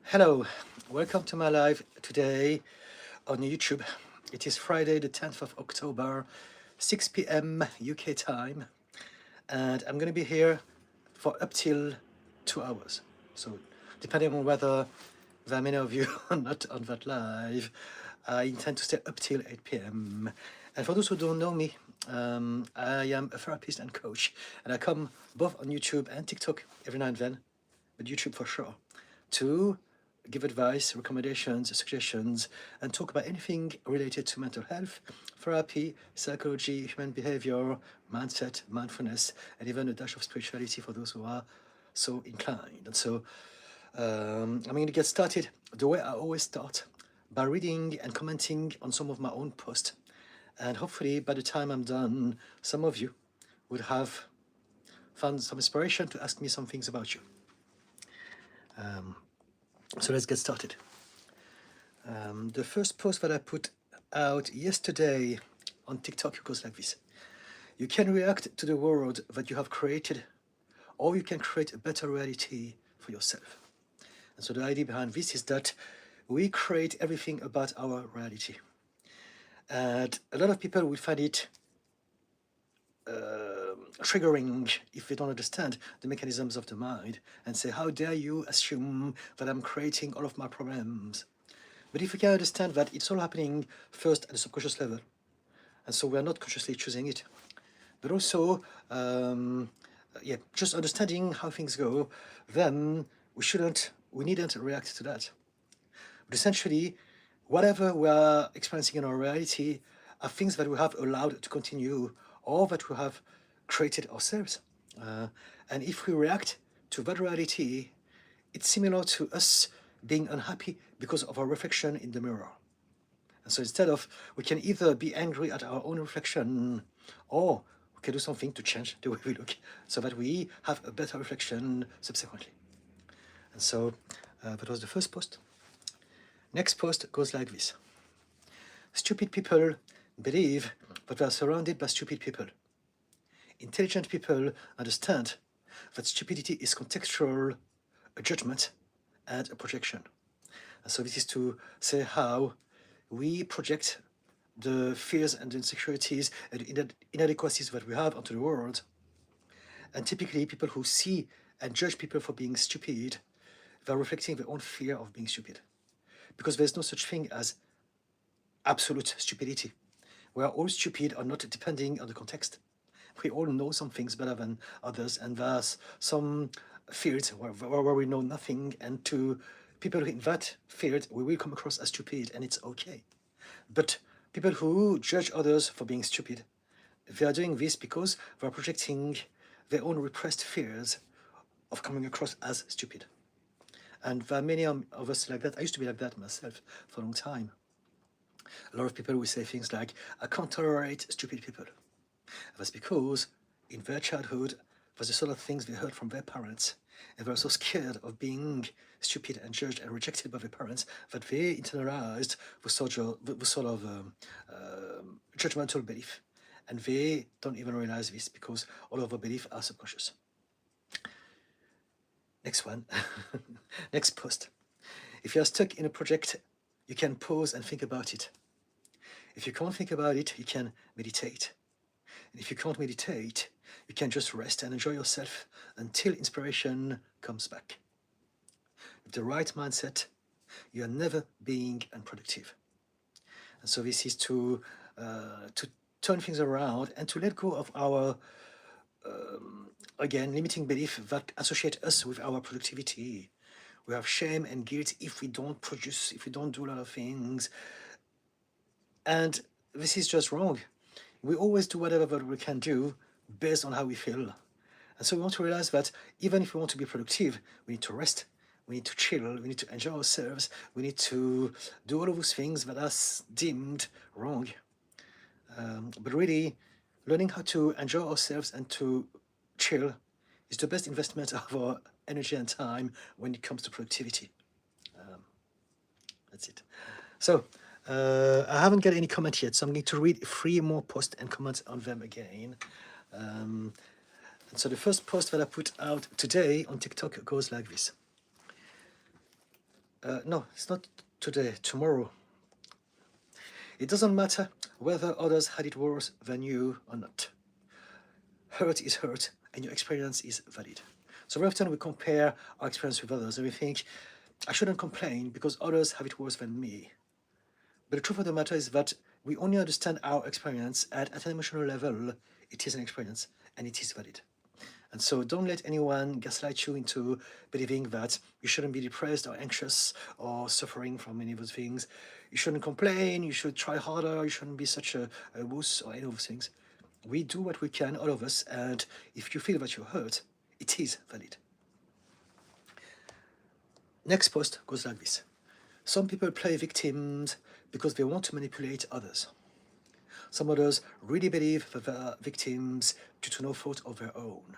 Hello, welcome to my live today on YouTube. It is Friday the 10th of October, 6 p.m. UK time, and I'm going to be here for up till 2 hours. So depending on whether there are many of you are not on that live, I intend to stay up till 8 p.m. And for those who don't know me, I am a therapist and coach, and I come both on YouTube and TikTok every now and then, but YouTube for sure, to give advice, recommendations, suggestions, and talk about anything related to mental health, therapy, psychology, human behavior, mindset, mindfulness, and even a dash of spirituality for those who are so inclined. And so I'm going to get started the way I always start, by reading and commenting on some of my own posts. And hopefully by the time I'm done, some of you would have found some inspiration to ask me some things about you. So let's get started. The first post that I put out yesterday on TikTok goes like this. You can react to the world that you have created, or you can create a better reality for yourself. And so the idea behind this is that we create everything about our reality. And a lot of people will find it triggering if they don't understand the mechanisms of the mind and say, how dare you assume that I'm creating all of my problems? But if we can understand that it's all happening first at the subconscious level, and so we are not consciously choosing it, but also, just understanding how things go, then we needn't react to that. But essentially, whatever we are experiencing in our reality are things that we have allowed to continue or that we have created ourselves. And if we react to that reality, it's similar to us being unhappy because of our reflection in the mirror. And so instead of, we can either be angry at our own reflection, or we can do something to change the way we look so that we have a better reflection subsequently. And so that was the first post. Next post goes like this. Stupid people believe that they are surrounded by stupid people. Intelligent people understand that stupidity is contextual, a judgment, and a projection. And so this is to say how we project the fears and the insecurities and the inadequacies that we have onto the world. And typically people who see and judge people for being stupid, they're reflecting their own fear of being stupid. Because there's no such thing as absolute stupidity. We are all stupid or not depending on the context. We all know some things better than others, and there's some fields where we know nothing, and to people in that field, we will come across as stupid, and it's okay. But people who judge others for being stupid, they are doing this because they are projecting their own repressed fears of coming across as stupid. And there are many of us like that. I used to be like that myself for a long time. A lot of people will say things like, I can't tolerate stupid people. That's because in their childhood, was the sort of things they heard from their parents, and they were so scared of being stupid and judged and rejected by their parents that they internalized the sort of judgmental belief. And they don't even realize this because all of our beliefs are subconscious. Next one. Next post. If you're stuck in a project, you can pause and think about it. If you can't think about it, you can meditate. And if you can't meditate, you can just rest and enjoy yourself until inspiration comes back. With the right mindset, you are never being unproductive. And so this is to turn things around and to let go of our, again, limiting belief that associate us with our productivity. We have shame and guilt if we don't produce, if we don't do a lot of things. And this is just wrong. We always do whatever that we can do based on how we feel. And so we want to realize that even if we want to be productive, we need to rest, we need to chill, we need to enjoy ourselves, we need to do all of those things that are deemed wrong. But really, learning how to enjoy ourselves and to chill is the best investment of our energy and time when it comes to productivity. That's it. So, I haven't got any comment yet, so I'm going to read 3 more posts and comment on them again. And so the first post that I put out today on TikTok goes like this. No, it's not today, tomorrow. It doesn't matter whether others had it worse than you or not. Hurt is hurt, and your experience is valid. So very often we compare our experience with others, and we think, I shouldn't complain because others have it worse than me. But the truth of the matter is that we only understand our experience at an emotional level. It is an experience, and it is valid. And so don't let anyone gaslight you into believing that you shouldn't be depressed or anxious or suffering from any of those things. You shouldn't complain, you should try harder, you shouldn't be such a wuss or any of those things. We do what we can, all of us, and if you feel that you're hurt, it is valid. Next post goes like this. Some people play victims because they want to manipulate others. Some others really believe that they are victims due to no fault of their own.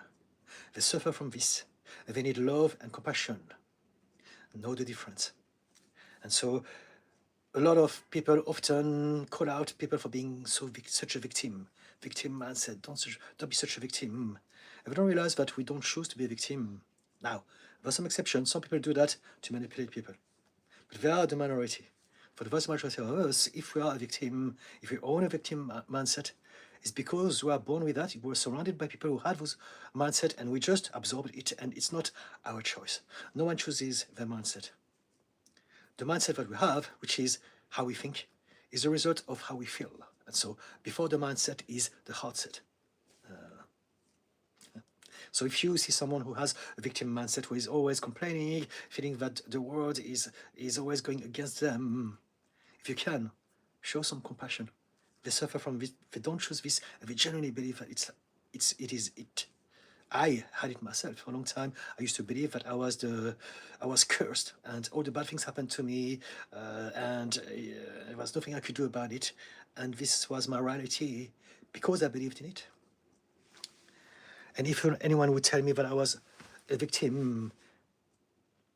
They suffer from this. They need love and compassion. Know the difference. And so a lot of people often call out people for being such a victim. Victim mindset, don't be such a victim. And we don't realize that we don't choose to be a victim. Now, there are some exceptions. Some people do that to manipulate people. But they are the minority. For the vast majority of us, if we are a victim, if we own a victim mindset, it's because we are born with that. We were surrounded by people who had this mindset and we just absorbed it, and it's not our choice. No one chooses their mindset. The mindset that we have, which is how we think, is the result of how we feel. And so before the mindset is the heart set. So if you see someone who has a victim mindset, who is always complaining, feeling that the world is always going against them, if you can, show some compassion. They suffer from this, they don't choose this, and they genuinely believe that it is it. I had it myself for a long time. I used to believe that I was cursed, and all the bad things happened to me, and there was nothing I could do about it. And this was my reality because I believed in it. And if anyone would tell me that I was a victim,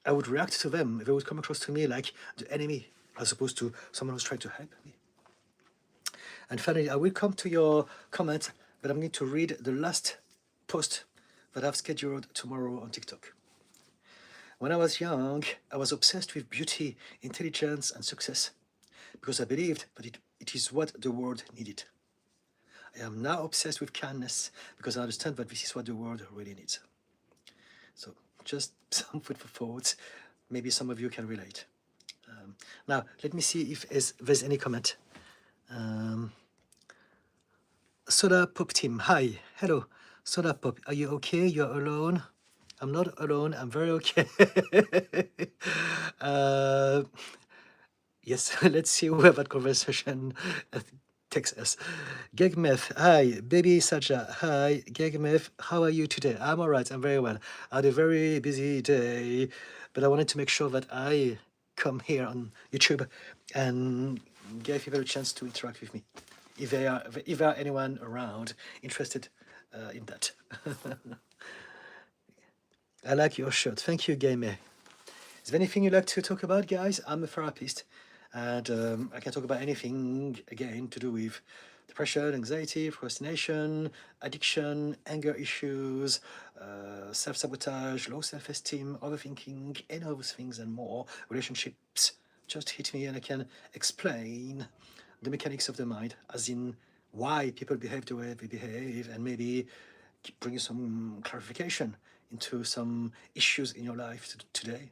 I would react to them. They would come across to me like the enemy, as opposed to someone who's trying to help me. And finally, I will come to your comment, but I'm going to read the last post that I've scheduled tomorrow on TikTok. When I was young, I was obsessed with beauty, intelligence, and success because I believed that it is what the world needed. I am now obsessed with kindness because I understand that this is what the world really needs. So just some food for thought. Maybe some of you can relate. Now, let me see if there's any comment. Soda Pop Team, hi, hello. Soda Pop, are you okay? You're alone? I'm not alone, I'm very okay. Yes, let's see where that conversation takes us. Gegmeth, hi. Baby Saja, hi. Gegmeth, how are you today? I'm all right, I'm very well. I had a very busy day, but I wanted to make sure that I come here on YouTube and give people a chance to interact with me. If there are anyone around interested in that. I like your shirt. Thank you, Game. Is there anything you'd like to talk about, guys? I'm a therapist, and I can talk about anything, again, to do with depression, anxiety, procrastination, addiction, anger issues, self-sabotage, low self-esteem, overthinking, any of those things and more, relationships. Just hit me and I can explain the mechanics of the mind, as in why people behave the way they behave, and maybe bring you some clarification into some issues in your life today.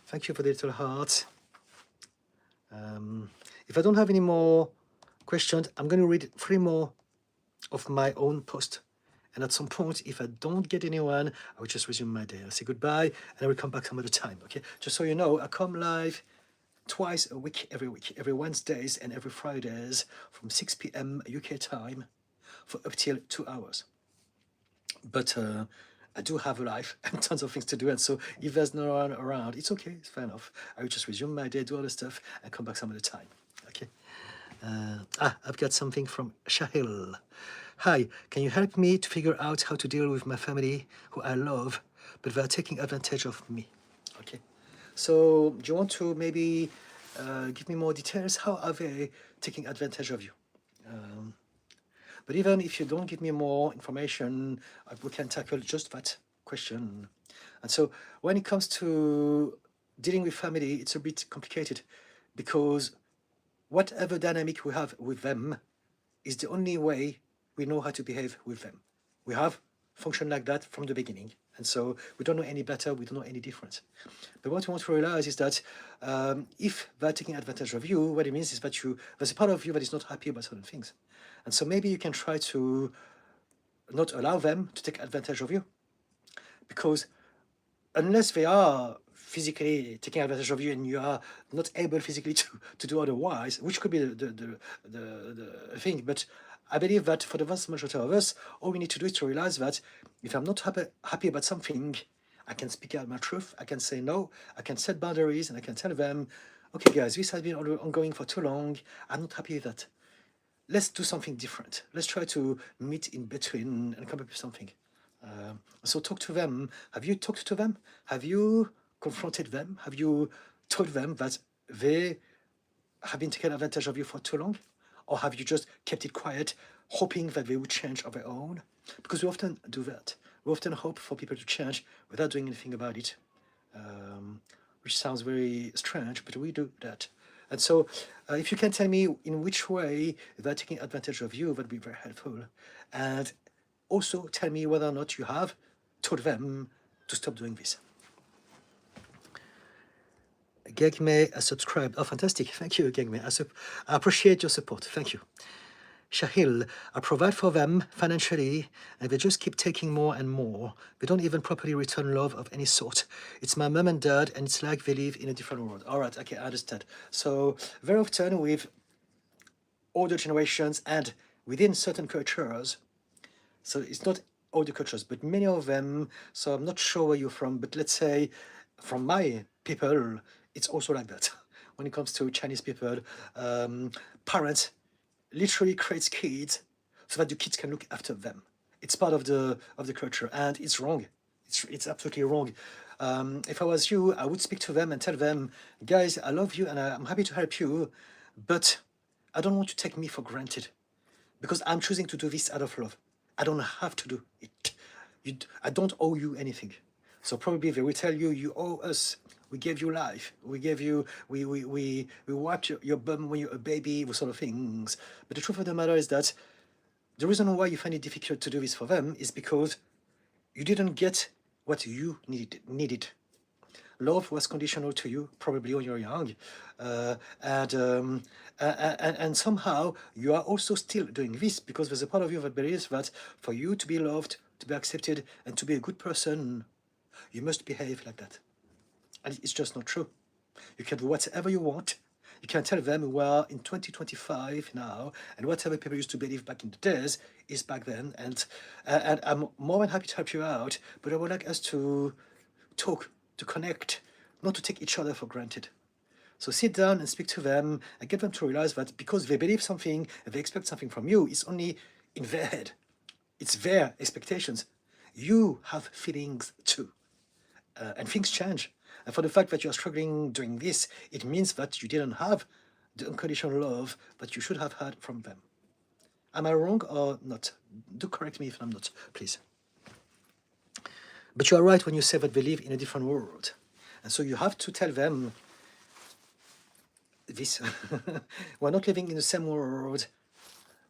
Thank you for the little heart. If I don't have any more questions, I'm going to read 3 more of my own post. And at some point, if I don't get anyone, I will just resume my day. I'll say goodbye, and I will come back some other time, okay? Just so you know, I come live twice a week, every Wednesdays and every Fridays from 6 p.m. UK time for up till 2 hours. But I do have a life and tons of things to do, and so if there's no one around, it's okay, it's fair enough. I will just resume my day, do all the stuff, and come back some other time, okay? I've got something from Shahil. Hi, can you help me to figure out how to deal with my family, who I love, but they're taking advantage of me? Okay. So do you want to maybe give me more details? How are they taking advantage of you? But even if you don't give me more information, we can tackle just that. question. And so when it comes to dealing with family, it's a bit complicated because whatever dynamic we have with them is the only way we know how to behave with them. We have functioned like that from the beginning. And so we don't know any better, we don't know any different. But what we want to realize is that if they're taking advantage of you, what it means is that there's a part of you that is not happy about certain things. And so maybe you can try to not allow them to take advantage of you. Because unless they are physically taking advantage of you and you are not able physically to do otherwise, which could be the thing, but I believe that for the vast majority of us, all we need to do is to realize that if I'm not happy about something, I can speak out my truth, I can say no, I can set boundaries, and I can tell them, okay guys, this has been ongoing for too long, I'm not happy with that. Let's do something different. Let's try to meet in between and come up with something. So talk to them. Have you talked to them? Have you confronted them? Have you told them that they have been taking advantage of you for too long? Or have you just kept it quiet, hoping that they would change on their own? Because we often do that. We often hope for people to change without doing anything about it, which sounds very strange, but we do that. And so if you can tell me in which way they're taking advantage of you, that would be very helpful. And also tell me whether or not you have told them to stop doing this. Gegme has subscribed. Oh, fantastic. Thank you, Gegme. I appreciate your support. Thank you. Shahil, I provide for them financially, and they just keep taking more and more. They don't even properly return love of any sort. It's my mum and dad, and it's like they live in a different world. All right, okay, I understand. So very often with older generations and within certain cultures, so it's not all the cultures, but many of them, so I'm not sure where you're from, but let's say from my people, it's also like that. When it comes to Chinese people, parents literally creates kids so that the kids can look after them. It's part of the culture, and it's wrong. It's absolutely wrong. If I was you, I would speak to them and tell them, guys, I love you and I'm happy to help you, but I don't want to take me for granted because I'm choosing to do this out of love. I don't have to do it. I don't owe you anything. So probably they will tell you, you owe us. We gave you life. We gave you, we wiped your bum when you're a baby, those sort of things. But the truth of the matter is that the reason why you find it difficult to do this for them is because you didn't get what you needed. Love was conditional to you, probably when you're young. And somehow you are also still doing this because there's a part of you that believes that for you to be loved, to be accepted, and to be a good person, you must behave like that. And it's just not true. You can do whatever you want. You can tell them we're in 2025 now, and whatever people used to believe back in the days is back then. And I'm more than happy to help you out, but I would like us to talk, to connect, not to take each other for granted. So sit down and speak to them and get them to realize that because they believe something and they expect something from you, it's only in their head. It's their expectations. You have feelings too. And things change. And for the fact that you're struggling doing this, it means that you didn't have the unconditional love that you should have had from them. Am I wrong or not? Do correct me if I'm not, please. But you are right when you say that they live in a different world. And so you have to tell them this. We're not living in the same world.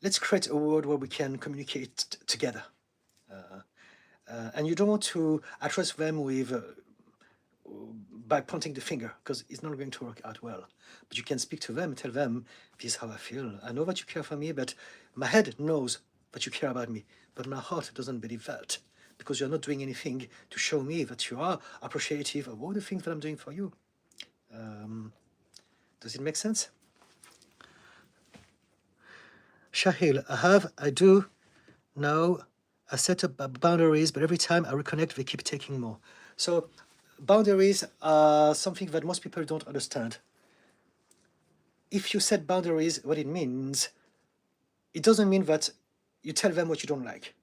Let's create a world where we can communicate together. And you don't want to address them with by pointing the finger, because it's not going to work out well. But you can speak to them and tell them, this is how I feel. I know that you care for me, but my head knows that you care about me, but my heart doesn't believe that, because you're not doing anything to show me that you are appreciative of all the things that I'm doing for you. Does it make sense? Shahil, I do now. I set up boundaries, but every time I reconnect, they keep taking more. So boundaries are something that most people don't understand. If you set boundaries, what it means, it doesn't mean that you tell them what you don't like.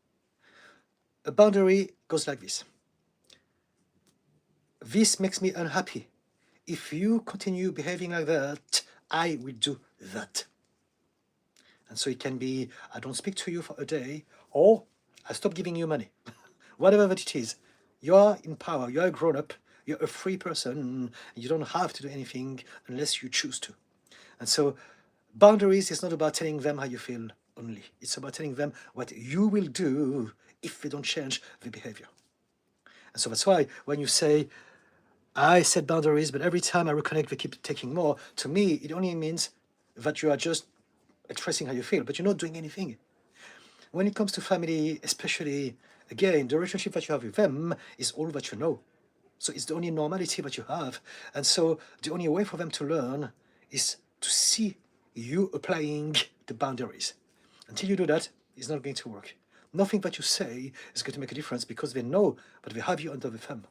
A boundary goes like this. This makes me unhappy. If you continue behaving like that, I will do that. And so it can be, I don't speak to you for a day, or I stop giving you money. Whatever that it is, You are in power, you are a grown-up, you're a free person, and you don't have to do anything unless you choose to. And so boundaries is not about telling them how you feel only. It's about telling them what you will do if they don't change the behavior. And so that's why when you say, I set boundaries, but every time I reconnect, they keep taking more, to me, it only means that you are just expressing how you feel, but you're not doing anything. When it comes to family, especially, again, the relationship that you have with them is all that you know. So it's the only normality that you have. And so the only way for them to learn is to see you applying the boundaries. Until you do that, it's not going to work. Nothing that you say is going to make a difference because they know that they have you under the thumb.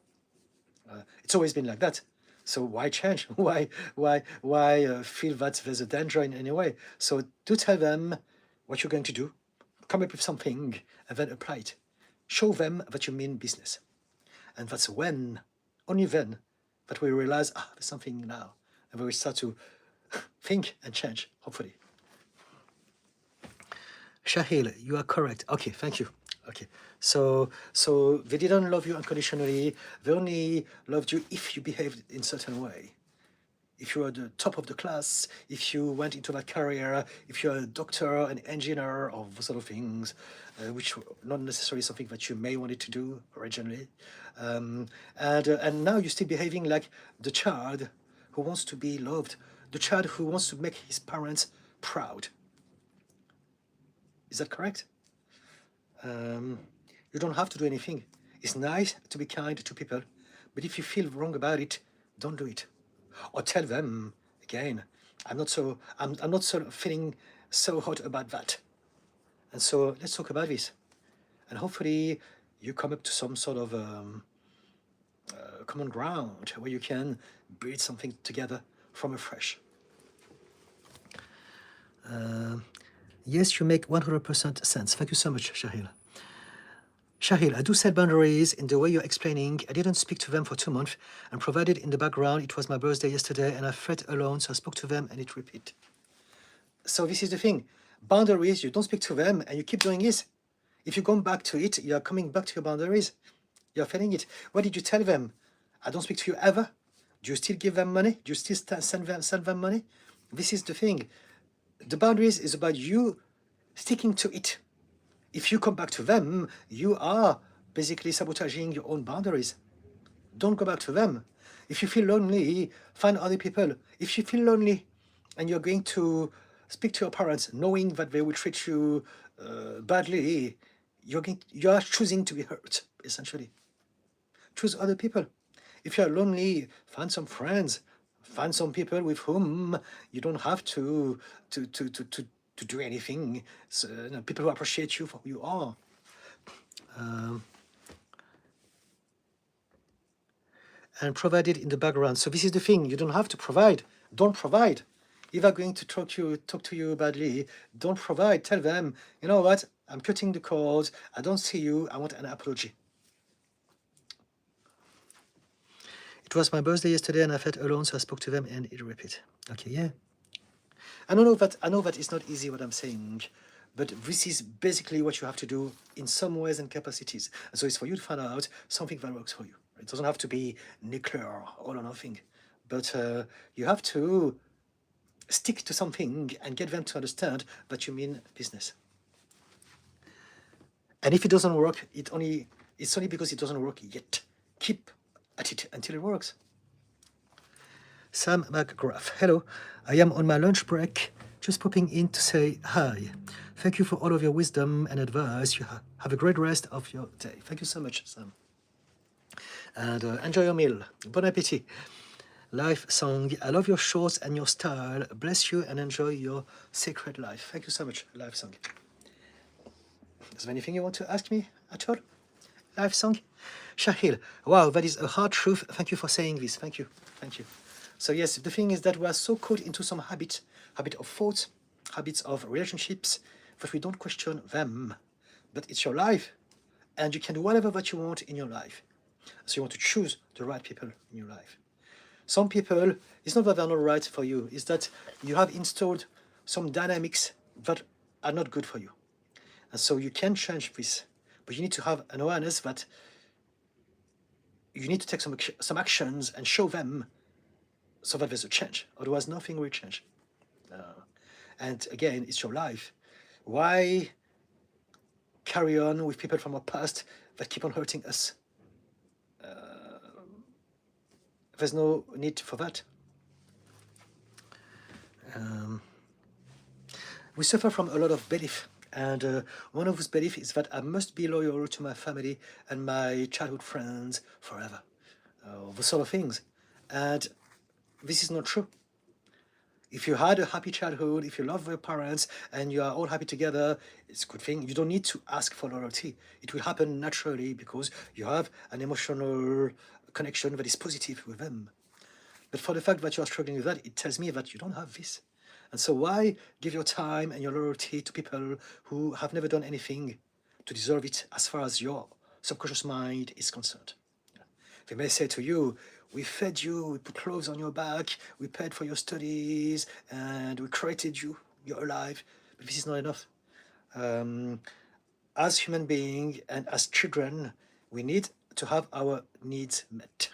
It's always been like that. So why change? Why feel that there's a danger in any way? So do tell them what you're going to do, come up with something, and then apply it. Show them that you mean business. And that's when, only then, that we realize, there's something now. And we start to think and change, hopefully. Shahil, you are correct. Okay, thank you. Okay, so they didn't love you unconditionally. They only loved you if you behaved in a certain way. If you were the top of the class, if you went into that career, if you're a doctor, an engineer, or those sort of things, which were not necessarily something that you may wanted to do originally. And now you're still behaving like the child who wants to be loved, the child who wants to make his parents proud. Is that correct? You don't have to do anything. It's nice to be kind to people, but if you feel wrong about it, don't do it. Or tell them, again, I'm not so feeling so hot about that. And so let's talk about this. And hopefully you come up to some sort of common ground where you can build something together from afresh. Yes, you make 100% sense. Thank you so much, Shahil. Shahil, I do set boundaries in the way you're explaining. I didn't speak to them for 2 months and provided in the background it was my birthday yesterday and I felt alone, so I spoke to them and it repeated. So this is the thing. Boundaries, you don't speak to them and you keep doing this. If you go back to it, you're coming back to your boundaries. You're failing it. What did you tell them? I don't speak to you ever? Do you still give them money? Do you still send them money? This is the thing. The boundaries is about you sticking to it. If you come back to them, you are basically sabotaging your own boundaries. Don't go back to them. If you feel lonely, find other people. If you feel lonely and you're going to speak to your parents knowing that they will treat you badly, you are choosing to be hurt, essentially. Choose other people. If you're lonely, find some friends. Find some people with whom you don't have to do anything. So, people who appreciate you for who you are. And provide it in the background. So this is the thing. You don't have to provide. Don't provide. If they're going to talk to you badly, don't provide. Tell them, you know what? I'm cutting the cord. I don't see you. I want an apology. It was my birthday yesterday and I felt alone, so I spoke to them and it repeated. Okay, yeah. I know that it's not easy what I'm saying, but this is basically what you have to do in some ways and capacities. And so it's for you to find out something that works for you. It doesn't have to be nuclear, all or nothing, but you have to stick to something and get them to understand that you mean business. And if it doesn't work, it's only because it doesn't work yet. Keep at it until it works. Sam McGrath. Hello, I am on my lunch break, just popping in to say hi. Thank you for all of your wisdom and advice. You have a great rest of your day. Thank you so much, Sam. And enjoy your meal. Bon appétit. Life song. I love your shorts and your style. Bless you and enjoy your sacred life. Thank you so much, Life song. Is there anything you want to ask me at all? Life song? Shahil. Wow, that is a hard truth. Thank you for saying this. Thank you. Thank you. So yes, the thing is that we are so caught into some habit of thoughts, habits of relationships, that we don't question them. But it's your life, and you can do whatever that you want in your life. So you want to choose the right people in your life. Some people, it's not that they're not right for you, it's that you have installed some dynamics that are not good for you. And so you can change this, but you need to have an awareness that you need to take some actions and show them so that there's a change. Otherwise, nothing will change. And again, it's your life. Why carry on with people from our past that keep on hurting us? There's no need for that. We suffer from a lot of belief, and one of those beliefs is that I must be loyal to my family and my childhood friends forever. Those sort of things. And this is not true. If you had a happy childhood, if you love your parents and you are all happy together, it's a good thing. You don't need to ask for loyalty. It will happen naturally because you have an emotional connection that is positive with them. But for the fact that you are struggling with that, it tells me that you don't have this. And so why give your time and your loyalty to people who have never done anything to deserve it as far as your subconscious mind is concerned? They may say to you, we fed you, we put clothes on your back, we paid for your studies, and we created you, you're alive. But this is not enough. As human beings and as children, we need to have our needs met.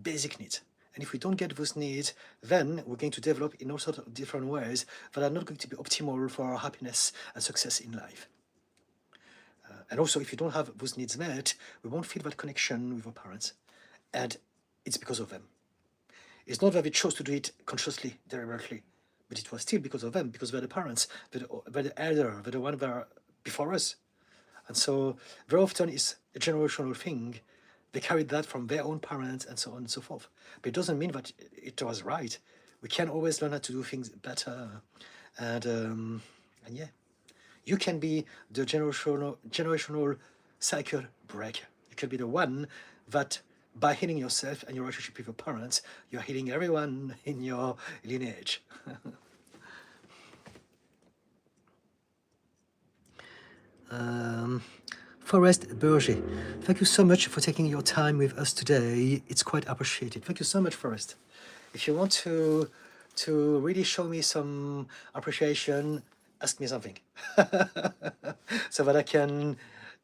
Basic needs. And if we don't get those needs, then we're going to develop in all sorts of different ways that are not going to be optimal for our happiness and success in life. And also, if you don't have those needs met, we won't feel that connection with our parents. And it's because of them. It's not that we chose to do it consciously, deliberately, but it was still because of them, because they're the parents, they're the elder, they're the one that are before us. And so very often it's a generational thing. They carried that from their own parents and so on and so forth. But it doesn't mean that it was right. We can always learn how to do things better. And yeah, you can be the generational cycle breaker. You can be the one that by healing yourself and your relationship with your parents, you're healing everyone in your lineage. Forrest Berger, thank you so much for taking your time with us today. It's quite appreciated. Thank you so much, Forrest. If you want to really show me some appreciation, ask me something so that I can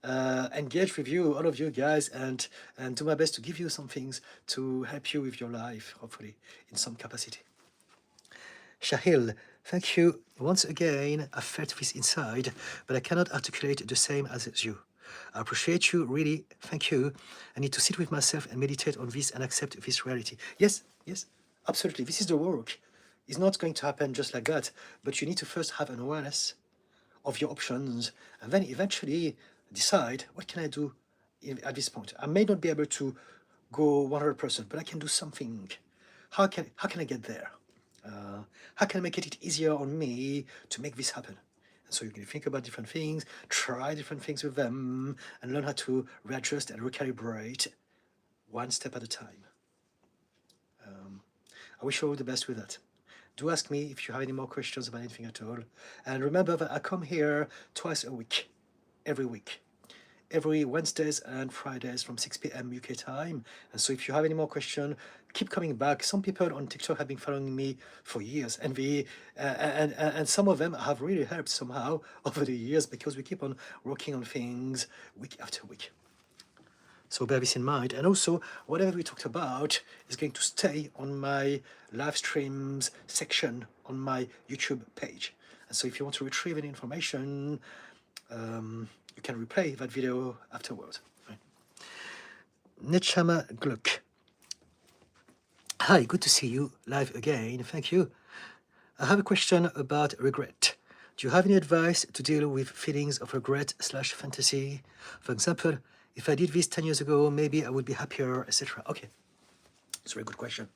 engage with you, all of you guys, and do my best to give you some things to help you with your life, hopefully, in some capacity. Shahil, thank you once again. I felt this inside, but I cannot articulate the same as you. I appreciate you, really. Thank you. I need to sit with myself and meditate on this and accept this reality. Yes, yes, absolutely. This is the work. It's not going to happen just like that, but you need to first have an awareness of your options and then eventually decide, what can I do at this point? I may not be able to go 100%, but I can do something. How can I get there? How can I make it easier on me to make this happen? And so you can think about different things, try different things with them, and learn how to readjust and recalibrate one step at a time. I wish you all the best with that. Do ask me if you have any more questions about anything at all. And remember that I come here twice a week, every week. Every Wednesdays and Fridays from 6 p.m. UK time. And so if you have any more questions, keep coming back. Some people on TikTok have been following me for years, and and some of them have really helped somehow over the years because we keep on working on things week after week. So bear this in mind. And also, whatever we talked about is going to stay on my live streams section on my YouTube page. And so if you want to retrieve any information, you can replay that video afterwards. Right? Nechama Gluck. Hi, good to see you live again. Thank you. I have a question about regret. Do you have any advice to deal with feelings of regret/fantasy? For example, if I did this 10 years ago, maybe I would be happier, etc. Okay, it's a very good question.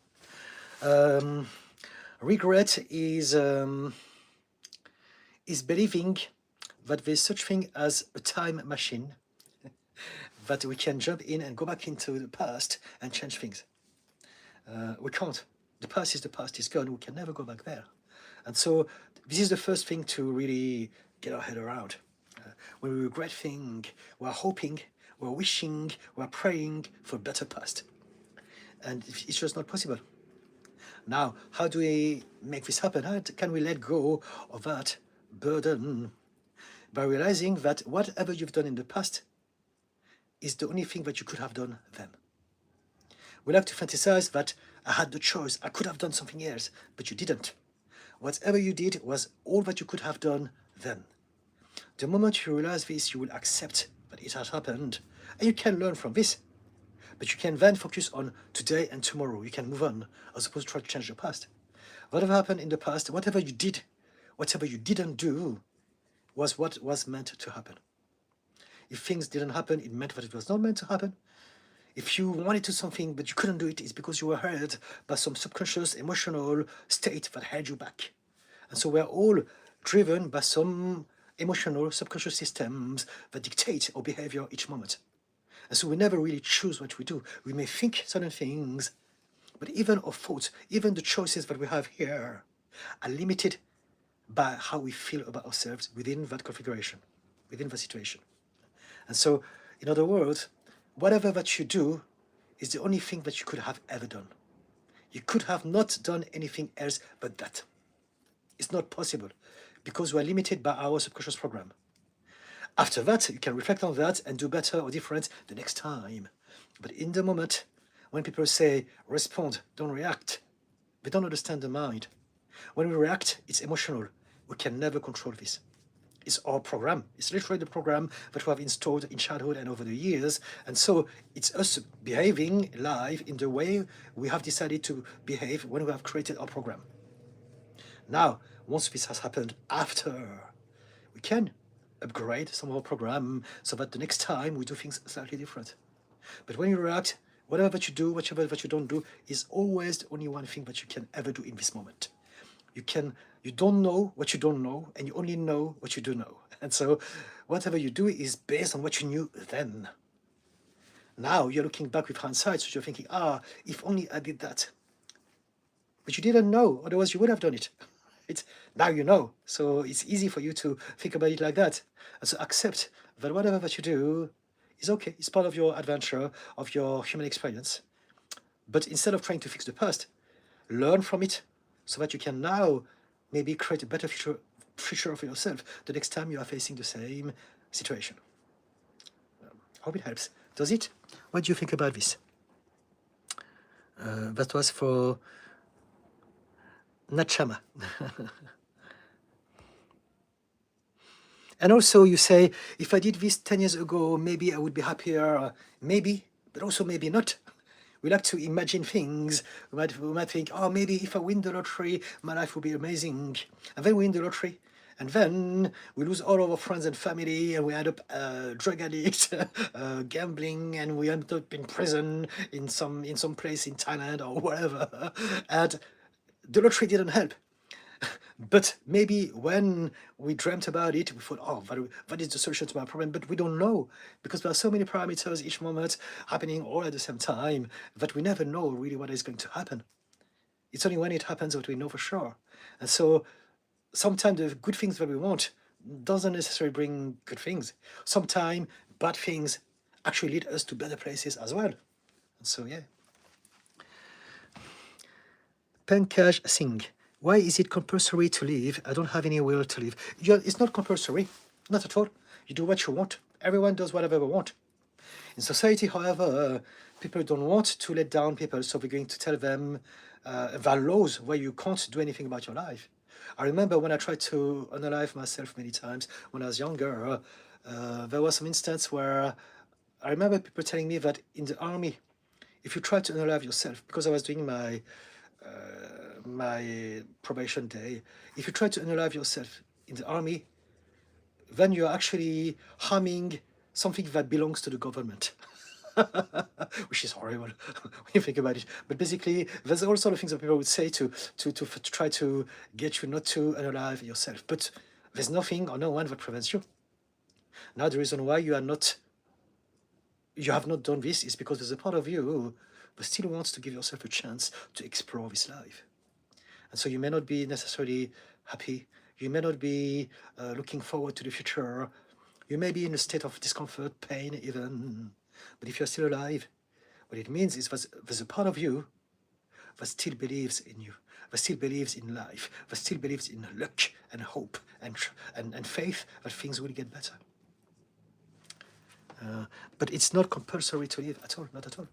Regret is believing that there's such thing as a time machine that we can jump in and go back into the past and change things. We can't. The past is the past, it's gone. We can never go back there. And so this is the first thing to really get our head around. When we regret things, we're hoping, we're wishing, we're praying for a better past. And it's just not possible. Now, how do we make this happen? How can we let go of that burden? By realizing that whatever you've done in the past is the only thing that you could have done then. We like to fantasize that I had the choice, I could have done something else, but you didn't. Whatever you did was all that you could have done then. The moment you realize this, you will accept that it has happened, and you can learn from this. But you can then focus on today and tomorrow. You can move on, as opposed to try to change the past. Whatever happened in the past, whatever you did, whatever you didn't do, was what was meant to happen. If things didn't happen, it meant that it was not meant to happen. If you wanted to do something but you couldn't do it, it's because you were held by some subconscious emotional state that held you back. And so we're all driven by some emotional subconscious systems that dictate our behavior each moment. And so we never really choose what we do. We may think certain things, but even our thoughts, even the choices that we have here, are limited by how we feel about ourselves within that configuration, within the situation. And so, in other words, whatever that you do is the only thing that you could have ever done. You could have not done anything else but that. It's not possible because we are limited by our subconscious program. After that, you can reflect on that and do better or different the next time. But in the moment, when people say, respond, don't react, they don't understand the mind. When we react, it's emotional. We can never control this. It's our program. It's literally the program that we have installed in childhood and over the years. And so it's us behaving live in the way we have decided to behave when we have created our program. Now, once this has happened after, we can upgrade some of our program so that the next time we do things slightly different. But when you react, whatever that you do, whatever that you don't do, is always the only one thing that you can ever do in this moment. You don't know what you don't know, and you only know what you do know. And so whatever you do is based on what you knew then. Now you're looking back with hindsight, so you're thinking, if only I did that. But you didn't know, otherwise you would have done it. Now you know, so it's easy for you to think about it like that. And so accept that whatever that you do is okay. It's part of your adventure, of your human experience. But instead of trying to fix the past, learn from it so that you can now maybe create a better future for yourself the next time you are facing the same situation. Hope it helps. Does it? What do you think about this? That was for Nachama. And also you say, if I did this 10 years ago, maybe I would be happier. Maybe, but also maybe not. We like to imagine things. We might think, maybe if I win the lottery, my life will be amazing. And then we win the lottery. And then we lose all of our friends and family, and we end up drug addicts, gambling, and we end up in prison in some place in Thailand or wherever. And the lottery didn't help. But maybe when we dreamt about it, we thought, that is the solution to my problem. But we don't know, because there are so many parameters each moment happening all at the same time that we never know really what is going to happen. It's only when it happens that we know for sure. And so sometimes the good things that we want doesn't necessarily bring good things. Sometimes bad things actually lead us to better places as well. And so, yeah. Pankaj Singh. Why is it compulsory to live? I don't have any will to live. It's not compulsory, not at all. You do what you want. Everyone does whatever they want. In society, however, people don't want to let down people, so we're going to tell them there are laws where you can't do anything about your life. I remember when I tried to unalive myself many times when I was younger, there was some instance where I remember people telling me that in the army, if you try to unalive yourself, because I was doing my probation day, if you try to unalive yourself in the army, then you're actually harming something that belongs to the government. Which is horrible when you think about it. But basically, there's all sort of things that people would say to try to get you not to unalive yourself. But there's nothing or no one that prevents you. Now, the reason why you have not done this is because there's a part of you that still wants to give yourself a chance to explore this life. And so you may not be necessarily happy. You may not be looking forward to the future. You may be in a state of discomfort, pain even. But if you're still alive, what it means is that there's a part of you that still believes in you, that still believes in life, that still believes in luck and hope and faith that things will get better. But it's not compulsory to live at all, not at all.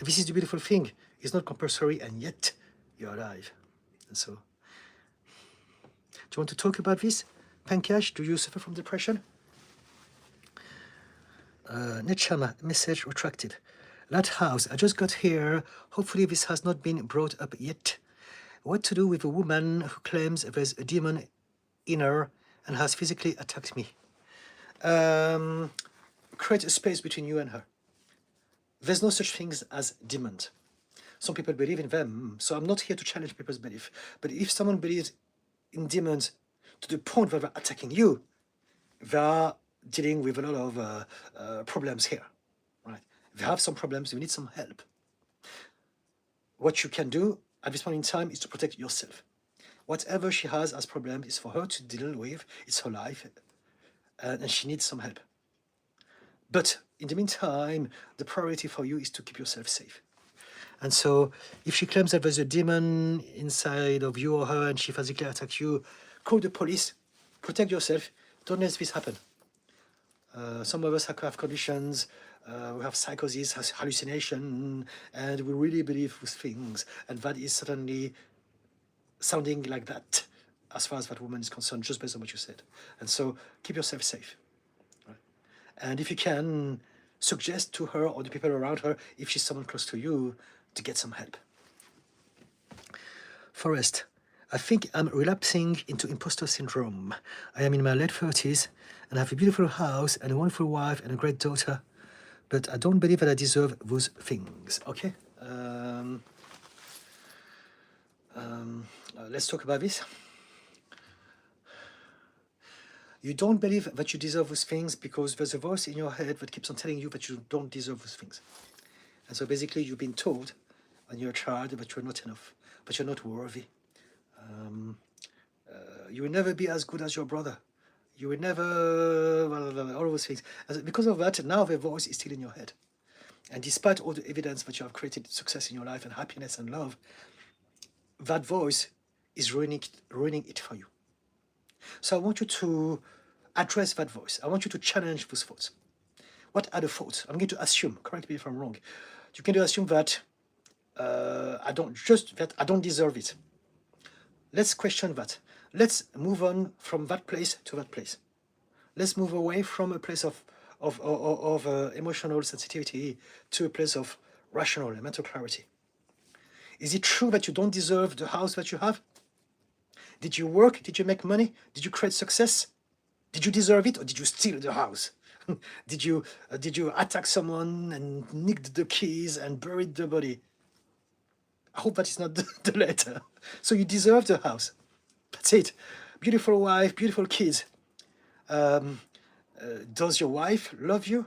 And this is the beautiful thing. It's not compulsory, and yet you're alive. And so, do you want to talk about this? Pankaj, do you suffer from depression? Nechama, message retracted. Lighthouse, I just got here. Hopefully this has not been brought up yet. What to do with a woman who claims there's a demon in her and has physically attacked me? Create a space between you and her. There's no such things as demons. Some people believe in them, so I'm not here to challenge people's belief. But if someone believes in demons to the point where they're attacking you, they are dealing with a lot of problems here, right? They have some problems, they need some help. What you can do at this point in time is to protect yourself. Whatever she has as problems is for her to deal with, it's her life, and she needs some help. But in the meantime, the priority for you is to keep yourself safe. And so if she claims that there's a demon inside of you or her and she physically attacks you, call the police, protect yourself, don't let this happen. Some of us have conditions, we have psychosis, hallucination, and we really believe those things. And that is certainly sounding like that as far as that woman is concerned, just based on what you said. And so keep yourself safe. Right? And if you can, suggest to her or the people around her, if she's someone close to you, to get some help. Forrest, I think I'm relapsing into imposter syndrome. I am in my late 30s and I have a beautiful house and a wonderful wife and a great daughter, but I don't believe that I deserve those things. Okay? Let's talk about this. You don't believe that you deserve those things because there's a voice in your head that keeps on telling you that you don't deserve those things. And so basically you've been told when you're a child that you're not enough, but you're not worthy. You will never be as good as your brother. You will never, all those things. And because of that, now the voice is still in your head. And despite all the evidence that you have created success in your life and happiness and love, that voice is ruining it for you. So I want you to address that voice. I want you to challenge those thoughts. What are the thoughts? I'm going to assume, correct me if I'm wrong. You can assume that I don't deserve it. Let's question that. Let's move on from that place to that place. Let's move away from a place of emotional sensitivity to a place of rational and mental clarity. Is it true that you don't deserve the house that you have? Did you work? Did you make money? Did you create success? Did you deserve it, or did you steal the house? Did you attack someone and nicked the keys and buried the body? I hope that is not the latter. So you deserve the house. That's it. Beautiful wife, beautiful kids. Does your wife love you?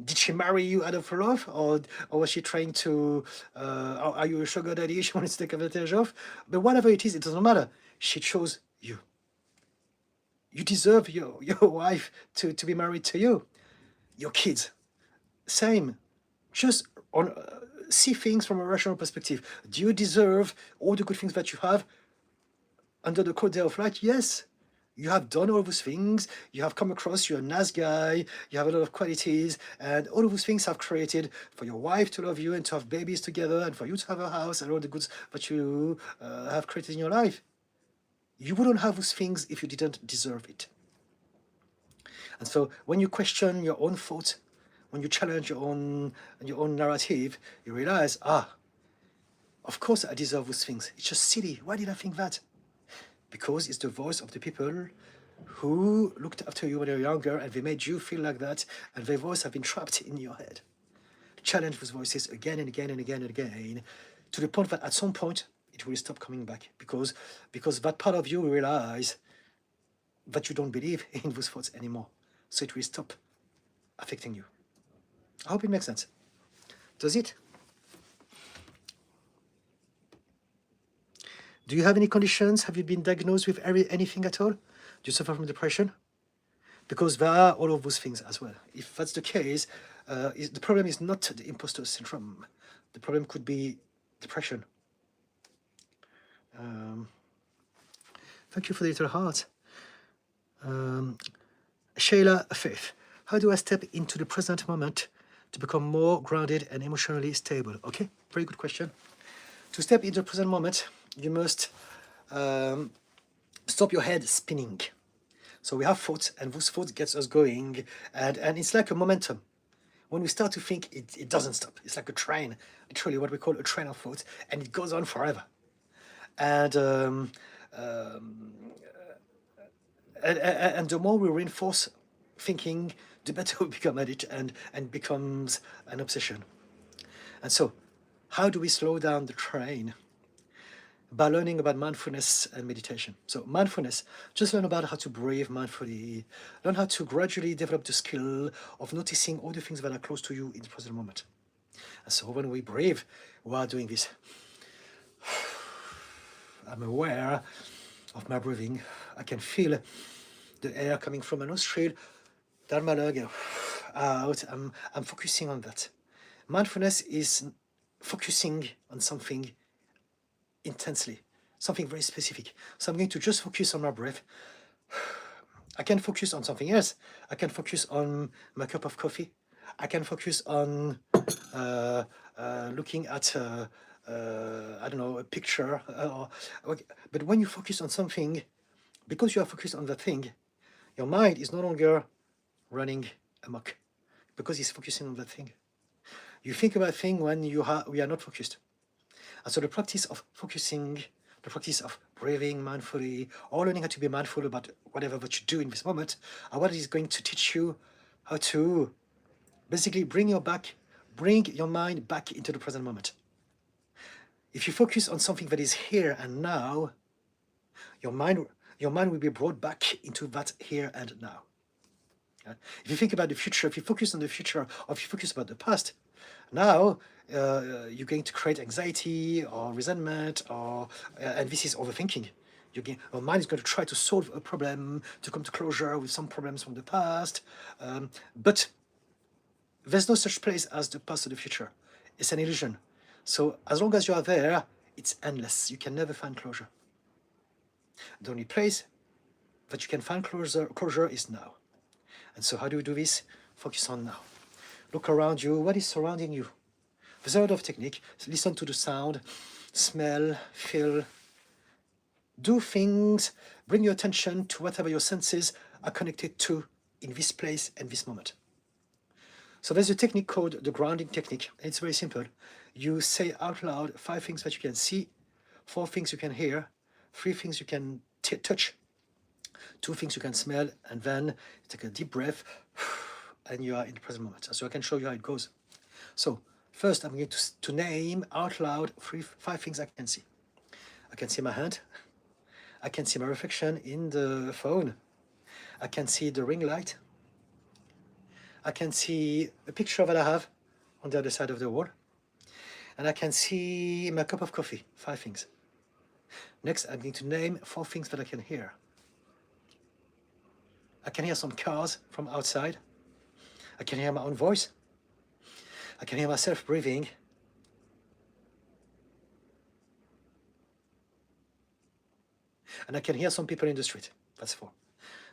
Did she marry you out of love, or was she trying to? Are you a sugar daddy she wants to take advantage of? But whatever it is, it doesn't matter. She chose you. You deserve your wife to be married to you. Your kids, same. Just see things from a rational perspective. Do you deserve all the good things that you have under the code of light? Yes. You have done all those things. You have come across, you're a nice guy. You have a lot of qualities. And all of those things have created for your wife to love you and to have babies together and for you to have a house and all the goods that you have created in your life. You wouldn't have those things if you didn't deserve it. And so when you question your own thoughts, when you challenge your own narrative, you realize, of course I deserve those things. It's just silly. Why did I think that? Because it's the voice of the people who looked after you when you were younger and they made you feel like that, and their voice have been trapped in your head. Challenge those voices again and again and again and again, to the point that at some point it will stop coming back, because that part of you will realize that you don't believe in those thoughts anymore. So it will stop affecting you. I hope it makes sense. Does it? Do you have any conditions? Have you been diagnosed with anything at all? Do you suffer from depression? Because there are all of those things as well. If that's the case, the problem is not the imposter syndrome. The problem could be depression. Thank you for the little heart. Shayla Faith, how do I step into the present moment to become more grounded and emotionally stable? Okay, very good question. To step into the present moment, you must stop your head spinning. So we have thoughts, and those thoughts gets us going, and it's like a momentum. When we start to think, it doesn't stop. It's like a train, literally what we call a train of thoughts, and it goes on forever. And and the more we reinforce thinking, the better we become at it, and becomes an obsession. And so, how do we slow down the train? By learning about mindfulness and meditation. So mindfulness, just learn about how to breathe mindfully, learn how to gradually develop the skill of noticing all the things that are close to you in the present moment. And so when we breathe, we are doing this. I'm aware of my breathing. I can feel the air coming from my nostril, down my lung, out. I'm focusing on that. Mindfulness is focusing on something intensely, something very specific. So I'm going to just focus on my breath. I can focus on something else. I can focus on my cup of coffee. I can focus on looking at I don't know, a picture. But when you focus on something, because you are focused on that thing, your mind is no longer running amok because it's focusing on that thing. You think about things when we are not focused. And so the practice of focusing, the practice of breathing mindfully, or learning how to be mindful about whatever that you do in this moment, are what is going to teach you how to basically bring your mind back into the present moment. If you focus on something that is here and now, your mind will be brought back into that here and now. If you think about the future, if you focus on the future, or if you focus about the past, now you're going to create anxiety or resentment, and this is overthinking. Your mind is going to try to solve a problem, to come to closure with some problems from the past, but there's no such place as the past or the future. It's an illusion. So as long as you are there, it's endless. You can never find closure. The only place that you can find closure is now. And so how do we do this? Focus on now. Look around you. What is surrounding you? There's a lot of technique. Listen to the sound, smell, feel. Do things. Bring your attention to whatever your senses are connected to in this place and this moment. So there's a technique called the grounding technique. It's very simple. You say out loud 5 things that you can see, 4 things you can hear, 3 things you can touch, 2 things you can smell, and then take a deep breath, and you are in the present moment. So I can show you how it goes. So first, I'm going to name out loud 5 things I can see. I can see my hand. I can see my reflection in the phone. I can see the ring light. I can see a picture that I have on the other side of the wall. And I can see my cup of coffee. 5 things. Next, I'm going to name 4 things that I can hear. I can hear some cars from outside. I can hear my own voice. I can hear myself breathing. And I can hear some people in the street. That's 4.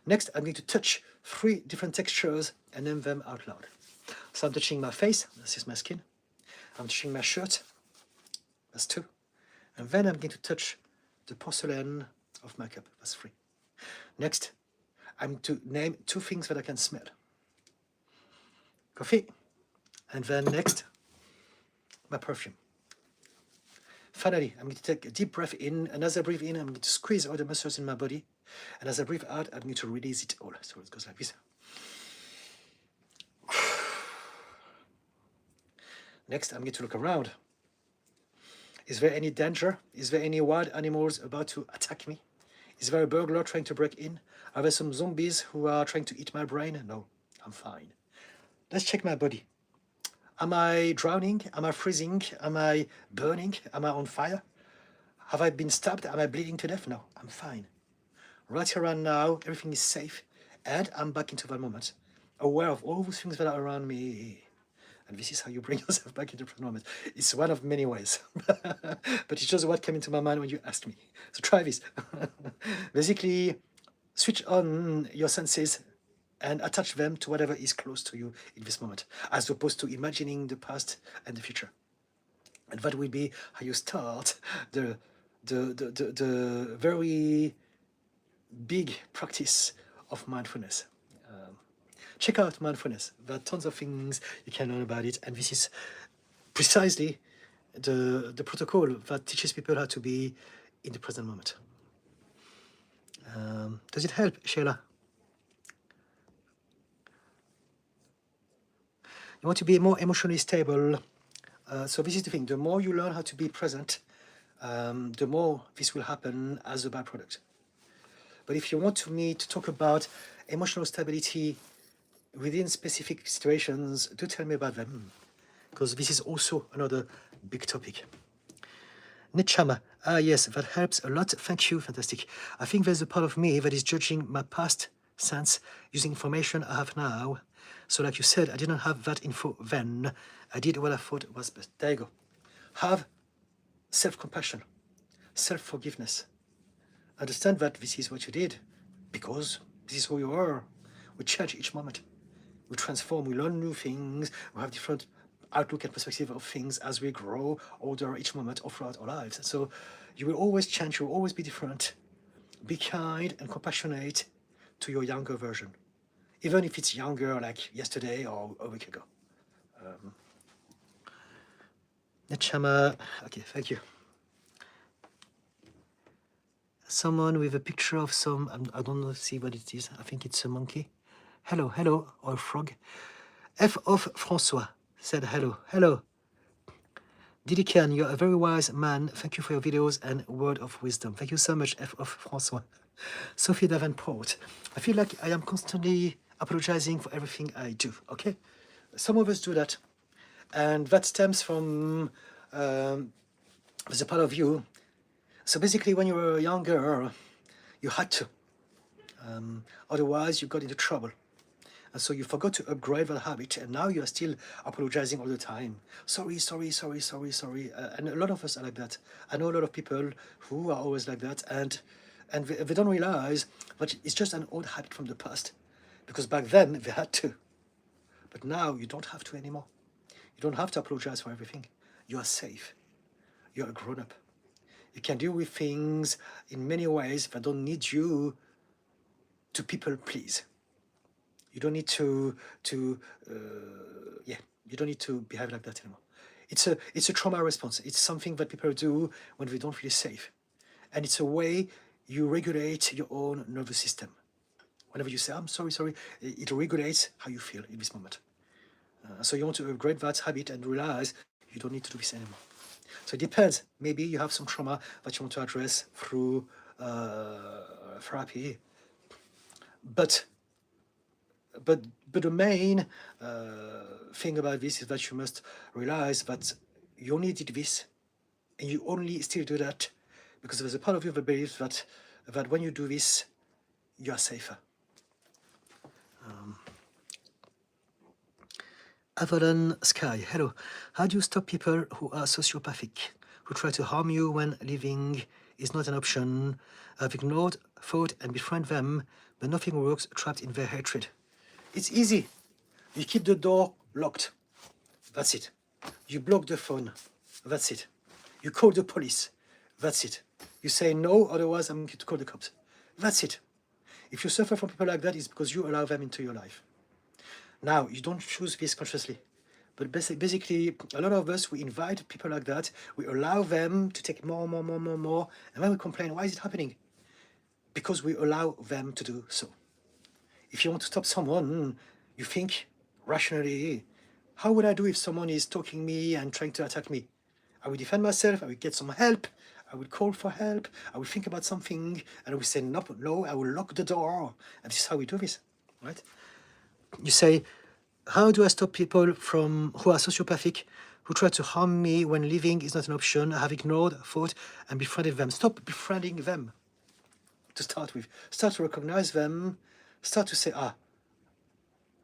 Next, I'm going to touch 3 different textures and name them out loud. So I'm touching my face. This is my skin. I'm touching my shirt. That's 2. And then I'm going to touch the porcelain of my cup. That's 3. Next, I'm to name 2 things that I can smell. Coffee. And then next, my perfume. Finally, I'm going to take a deep breath in, and as I breathe in, I'm going to squeeze all the muscles in my body. And as I breathe out, I'm going to release it all. So it goes like this. Next, I'm going to look around. Is there any danger? Is there any wild animals about to attack me? Is there a burglar trying to break in? Are there some zombies who are trying to eat my brain? No, I'm fine. Let's check my body. Am I drowning? Am I freezing? Am I burning? Am I on fire? Have I been stabbed? Am I bleeding to death? No, I'm fine. Right here and now, everything is safe, and I'm back into that moment, aware of all those things that are around me. And this is how you bring yourself back into the present moment. It's one of many ways, but it's just what came into my mind when you asked me. So try this. Basically, switch on your senses and attach them to whatever is close to you in this moment, as opposed to imagining the past and the future. And that will be how you start the very big practice of mindfulness. Check out mindfulness. There are tons of things you can learn about it, and this is precisely the protocol that teaches people how to be in the present moment. Does it help, Sheila? You want to be more emotionally stable. So this is the thing. The more you learn how to be present, the more this will happen as a byproduct. But if you want me to talk about emotional stability within specific situations, do tell me about them, because this is also another big topic. Nechama, yes, that helps a lot. Thank you, fantastic. I think there's a part of me that is judging my past sense using information I have now. So like you said, I didn't have that info then. I did what I thought was best. There you go. Have self-compassion, self-forgiveness. Understand that this is what you did, because this is who you are. We change each moment. We transform, we learn new things, we have different outlook and perspective of things as we grow older each moment or throughout our lives. So you will always change, you will always be different. Be kind and compassionate to your younger version, even if it's younger like yesterday or a week ago. Nechama, okay, thank you. Someone with a picture of some, I don't know, see what it is. I think it's a monkey. Hello, hello, or a frog. F of François said hello, hello. Didican, you're a very wise man. Thank you for your videos and word of wisdom. Thank you so much, F of François. Sophie Davenport, I feel like I am constantly apologizing for everything I do, okay? Some of us do that. And that stems from the part of you. So basically, when you were younger, you had to. Otherwise, you got into trouble. And so you forgot to upgrade that habit, and now you are still apologizing all the time. Sorry, sorry, sorry, sorry, sorry. And a lot of us are like that. I know a lot of people who are always like that, and they don't realize that it's just an old habit from the past. Because back then, they had to. But now, you don't have to anymore. You don't have to apologize for everything. You are safe. You are a grown-up. You can deal with things in many ways that don't need you to people please. You don't need you don't need to behave like that anymore. It's a trauma response. It's something that people do when they don't feel safe. And it's a way you regulate your own nervous system. Whenever you say, I'm sorry, sorry, it regulates how you feel in this moment. So you want to upgrade that habit and realize you don't need to do this anymore. So it depends. Maybe you have some trauma that you want to address through therapy. But the main thing about this is that you must realize that you only did this, and you only still do that because there's a part of you that believes that when you do this, you are safer. Avalon Sky, hello. How do you stop people who are sociopathic, who try to harm you when living is not an option? I've ignored, fought, and befriend them, but nothing works, trapped in their hatred. It's easy. You keep the door locked. That's it. You block the phone. That's it. You call the police. That's it. You say no, otherwise I'm going to call the cops. That's it. If you suffer from people like that, it's because you allow them into your life. Now, you don't choose this consciously. But basically, a lot of us, we invite people like that. We allow them to take more. And then we complain, why is it happening? Because we allow them to do so. If you want to stop someone, you think rationally, how would I do if someone is stalking me and trying to attack me? I will defend myself, I will get some help, I will call for help, I will think about something, and I will say, no, I will lock the door. And this is how we do this, right? You say, how do I stop people who are sociopathic, who try to harm me when living is not an option? I have ignored, fought, and befriended them. Stop befriending them, to start with. Start to recognize them. Start to say,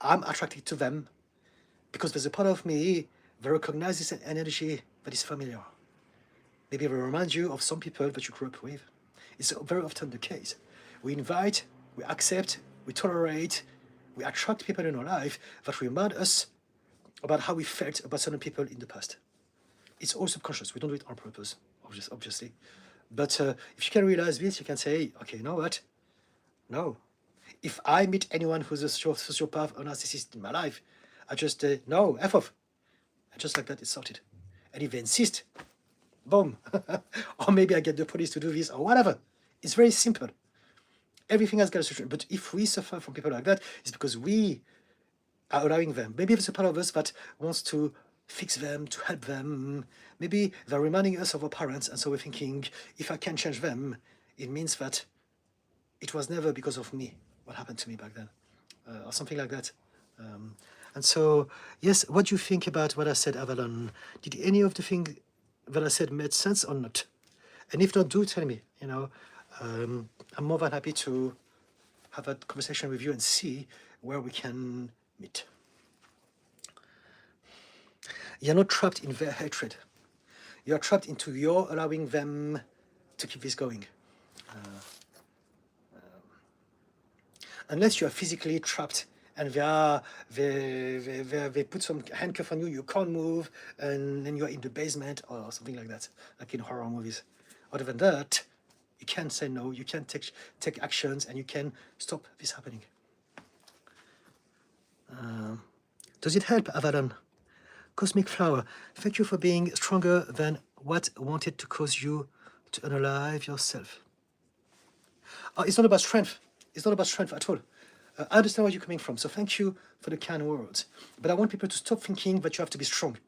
I'm attracted to them because there's a part of me that recognizes an energy that is familiar. Maybe it will remind you of some people that you grew up with. It's very often the case. We invite, we accept, we tolerate, we attract people in our life that remind us about how we felt about certain people in the past. It's all subconscious. We don't do it on purpose, obviously. But if you can realize this, you can say, okay, you know what? No. If I meet anyone who's a sociopath or narcissist in my life, I just, no, F off. And just like that, it's sorted. And if they insist, boom. Or maybe I get the police to do this or whatever. It's very simple. Everything has got a solution. But if we suffer from people like that, it's because we are allowing them. Maybe there's a part of us that wants to fix them, to help them. Maybe they're reminding us of our parents, and so we're thinking, if I can change them, it means that it was never because of me, what happened to me back then, or something like that. And so, yes, what do you think about what I said, Avalon? Did any of the things that I said made sense or not? And if not, do tell me, I'm more than happy to have a conversation with you and see where we can meet. You're not trapped in their hatred. You're trapped into your allowing them to keep this going. Unless you are physically trapped and they put some handcuff on you, you can't move, and then you're in the basement or something like that, like in horror movies. Other than that, you can say no, you can take actions, and you can stop this happening. Does it help, Avalon? Cosmic Flower, thank you for being stronger than what wanted to cause you to unalive yourself. It's not about strength. It's not about strength at all. I understand where you're coming from, so thank you for the kind words. But I want people to stop thinking that you have to be strong,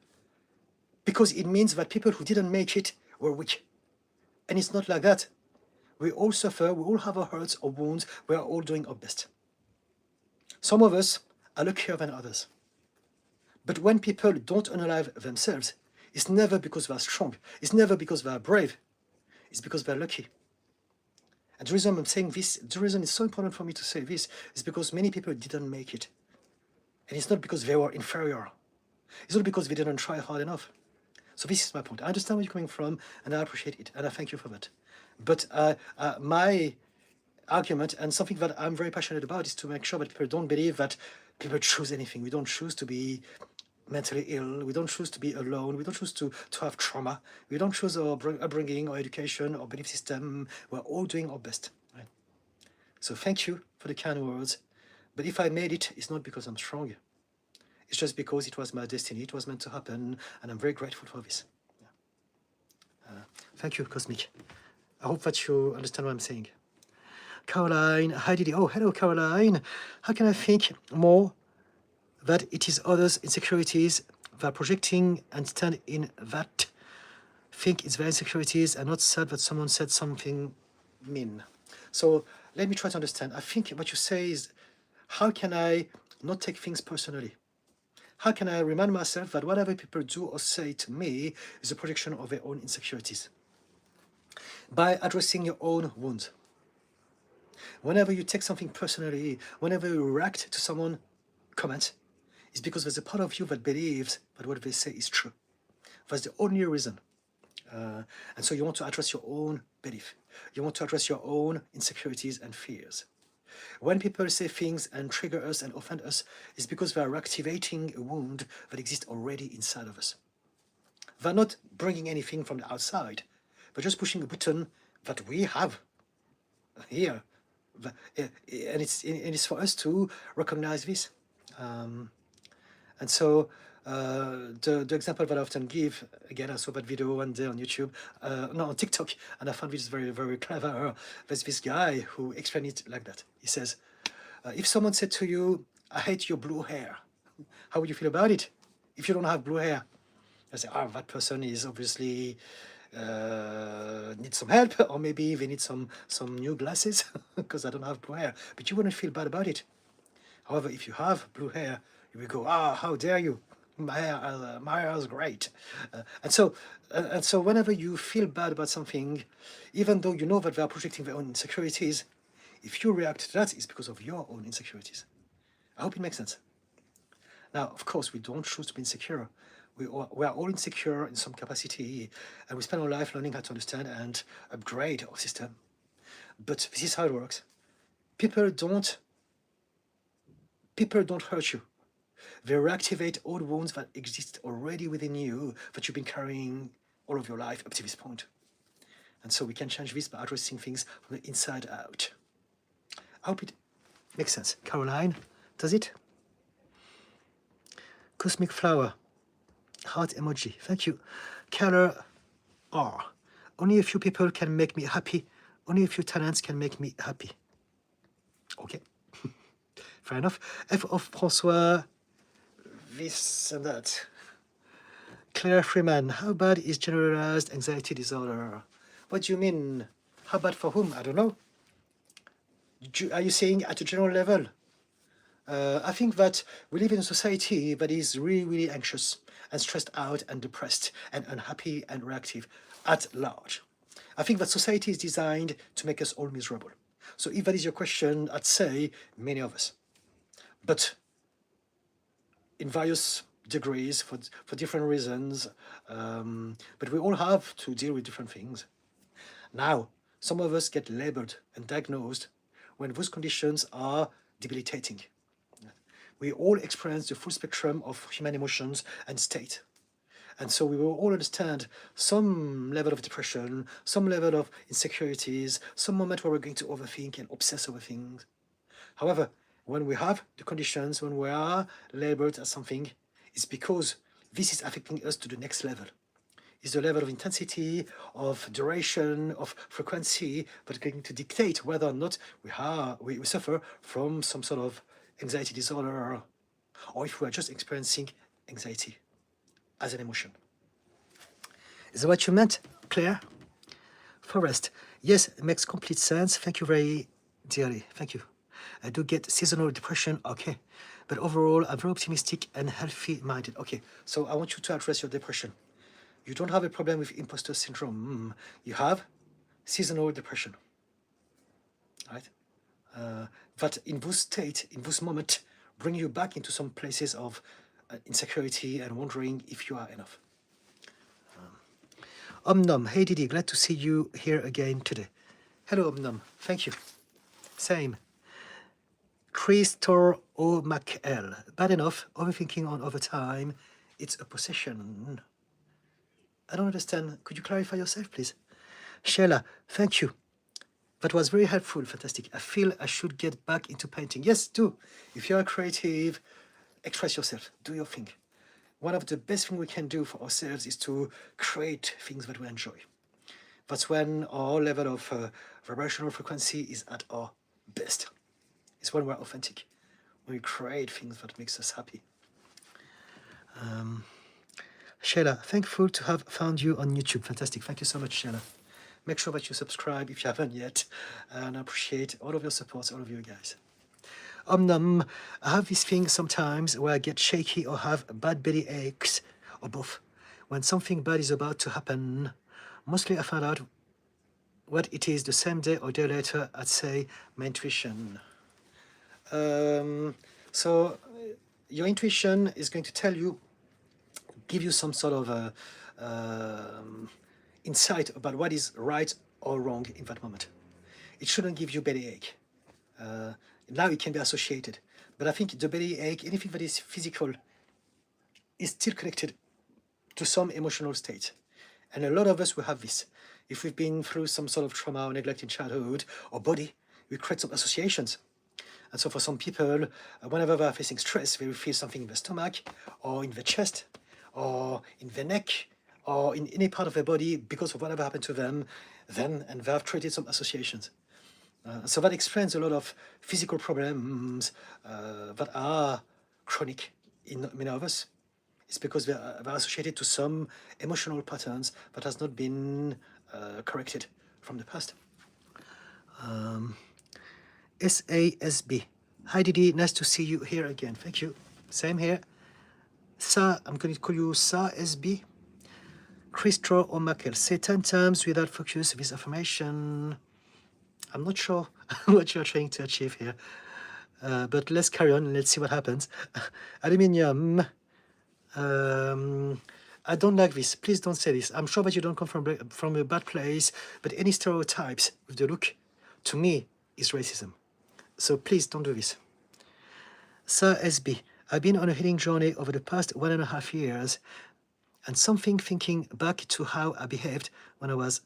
because it means that people who didn't make it were weak. And it's not like that. We all suffer, we all have our hurts or wounds, we are all doing our best. Some of us are luckier than others. But when people don't unalive themselves, it's never because they're strong, it's never because they're brave, it's because they're lucky. And the reason I'm saying this, the reason it's so important for me to say this, is because many people didn't make it. And it's not because they were inferior. It's not because they didn't try hard enough. So this is my point. I understand where you're coming from, and I appreciate it, and I thank you for that. But my argument, and something that I'm very passionate about, is to make sure that people don't believe that people choose anything. We don't choose to be mentally ill. We don't choose to be alone. We don't choose to have trauma. We don't choose our upbringing, or education, or belief system. We're all doing our best. Right? So thank you for the kind words. But if I made it, it's not because I'm strong. It's just because it was my destiny. It was meant to happen, and I'm very grateful for this. Thank you, Cosmic. I hope that you understand what I'm saying. Caroline, hi Didi. Oh, hello, Caroline. How can I think more that it is others' insecurities that are projecting and stand in that think it's their insecurities and not sad that someone said something mean? So let me try to understand. I think what you say is, how can I not take things personally? How can I remind myself that whatever people do or say to me is a projection of their own insecurities? By addressing your own wounds. Whenever you take something personally, whenever you react to someone's comment, it's because there's a part of you that believes that what they say is true. That's the only reason. And so you want to address your own belief. You want to address your own insecurities and fears. When people say things and trigger us and offend us, it's because they are activating a wound that exists already inside of us. They're not bringing anything from the outside. They're just pushing a button that we have here. And it's for us to recognize this. And so the example that I often give, again, I saw that video one day on YouTube, on TikTok, and I found this very, very clever. There's this guy who explained it like that. He says, if someone said to you, I hate your blue hair, how would you feel about it if you don't have blue hair? I say, that person is obviously needs some help, or maybe they need some new glasses because I don't have blue hair. But you wouldn't feel bad about it. However, if you have blue hair, you will go, how dare you? My hair is great. And so whenever you feel bad about something, even though you know that they are projecting their own insecurities, if you react to that, it's because of your own insecurities. I hope it makes sense. Now, of course, we don't choose to be insecure. We are all insecure in some capacity, and we spend our life learning how to understand and upgrade our system. But this is how it works. People People don't hurt you. They reactivate old wounds that exist already within you that you've been carrying all of your life up to this point. And so we can change this by addressing things from the inside out. I hope it makes sense. Caroline, does it? Cosmic Flower, heart emoji. Thank you. Keller R. Only a few people can make me happy. Only a few talents can make me happy. Okay. Fair enough. F of François, this and that. Claire Freeman, how bad is generalized anxiety disorder? What do you mean? How bad for whom? I don't know. Are you saying at a general level? I think that we live in a society that is really, really anxious and stressed out and depressed and unhappy and reactive at large. I think that society is designed to make us all miserable. So if that is your question, I'd say many of us. But in various degrees, for different reasons, but we all have to deal with different things. Now, some of us get labeled and diagnosed when those conditions are debilitating. We all experience the full spectrum of human emotions and state. And so we will all understand some level of depression, some level of insecurities, some moment where we're going to overthink and obsess over things. However, when we have the conditions, when we are labeled as something, it's because this is affecting us to the next level. It's the level of intensity, of duration, of frequency that's going to dictate whether or not we suffer from some sort of anxiety disorder, or if we are just experiencing anxiety as an emotion. Is that what you meant, Claire? Forrest, yes, it makes complete sense. Thank you very dearly. Thank you. I do get seasonal depression, okay. But overall, I'm very optimistic and healthy-minded. Okay, so I want you to address your depression. You don't have a problem with imposter syndrome. You have seasonal depression, right? That in this state, in this moment, bring you back into some places of insecurity and wondering if you are enough. Omnom, hey Didi, glad to see you here again today. Hello Omnom, thank you. Same. Christor O. MacL, bad enough, overthinking on overtime, it's a possession. I don't understand, could you clarify yourself, please? Sheila, thank you. That was very helpful, fantastic. I feel I should get back into painting. Yes, do. If you're creative, express yourself, do your thing. One of the best things we can do for ourselves is to create things that we enjoy. That's when our level of vibrational frequency is at our best. It's when we're authentic, when we create things that makes us happy. Sheila, thankful to have found you on YouTube. Fantastic. Thank you so much, Sheila. Make sure that you subscribe if you haven't yet. And I appreciate all of your support, all of you guys. I have this thing sometimes where I get shaky or have bad belly aches, or both. When something bad is about to happen, mostly I find out what it is the same day or day later. I'd say my intuition. So your intuition is going to tell you, give you some sort of insight about what is right or wrong in that moment. It shouldn't give you bellyache. Now it can be associated, but I think the bellyache, anything that is physical, is still connected to some emotional state. And a lot of us will have this. If we've been through some sort of trauma or neglect in childhood or body, we create some associations. And so for some people, whenever they're facing stress, they will feel something in the stomach or in the chest or in the neck or in any part of their body because of whatever happened to them then, and they have created some associations. So that explains a lot of physical problems that are chronic in many of us. It's because they're associated to some emotional patterns that has not been corrected from the past. SASB. Hi Didi, nice to see you here again. Thank you. Same here. I'm going to call you SASB. Christro or Makel. Say 10 times without focus this affirmation. I'm not sure what you're trying to achieve here, but let's carry on and let's see what happens. Aluminium. I don't like this. Please don't say this. I'm sure that you don't come from a bad place, but any stereotypes with the look, to me, is racism. So please don't do this. Sir SB, I've been on a healing journey over the past 1.5 years, and thinking back to how I behaved when I was,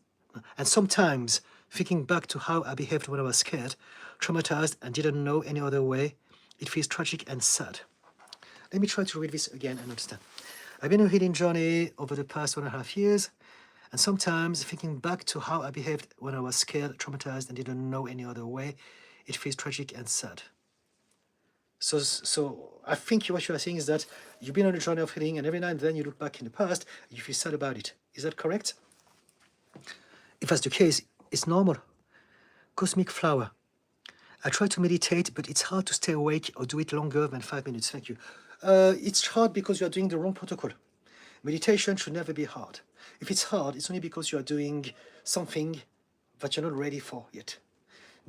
and sometimes thinking back to how I behaved when I was scared, traumatized, and didn't know any other way, it feels tragic and sad. Let me try to read this again and understand. I've been on a healing journey over the past 1.5 years, and sometimes thinking back to how I behaved when I was scared, traumatized, and didn't know any other way, it feels tragic and sad. So I think what you are saying is that you've been on a journey of healing, and every now and then you look back in the past, you feel sad about it. Is that correct? If that's the case, it's normal. Cosmic flower. I try to meditate, but it's hard to stay awake or do it longer than 5 minutes. Thank you. It's hard because you are doing the wrong protocol. Meditation should never be hard. If it's hard, it's only because you are doing something that you're not ready for yet.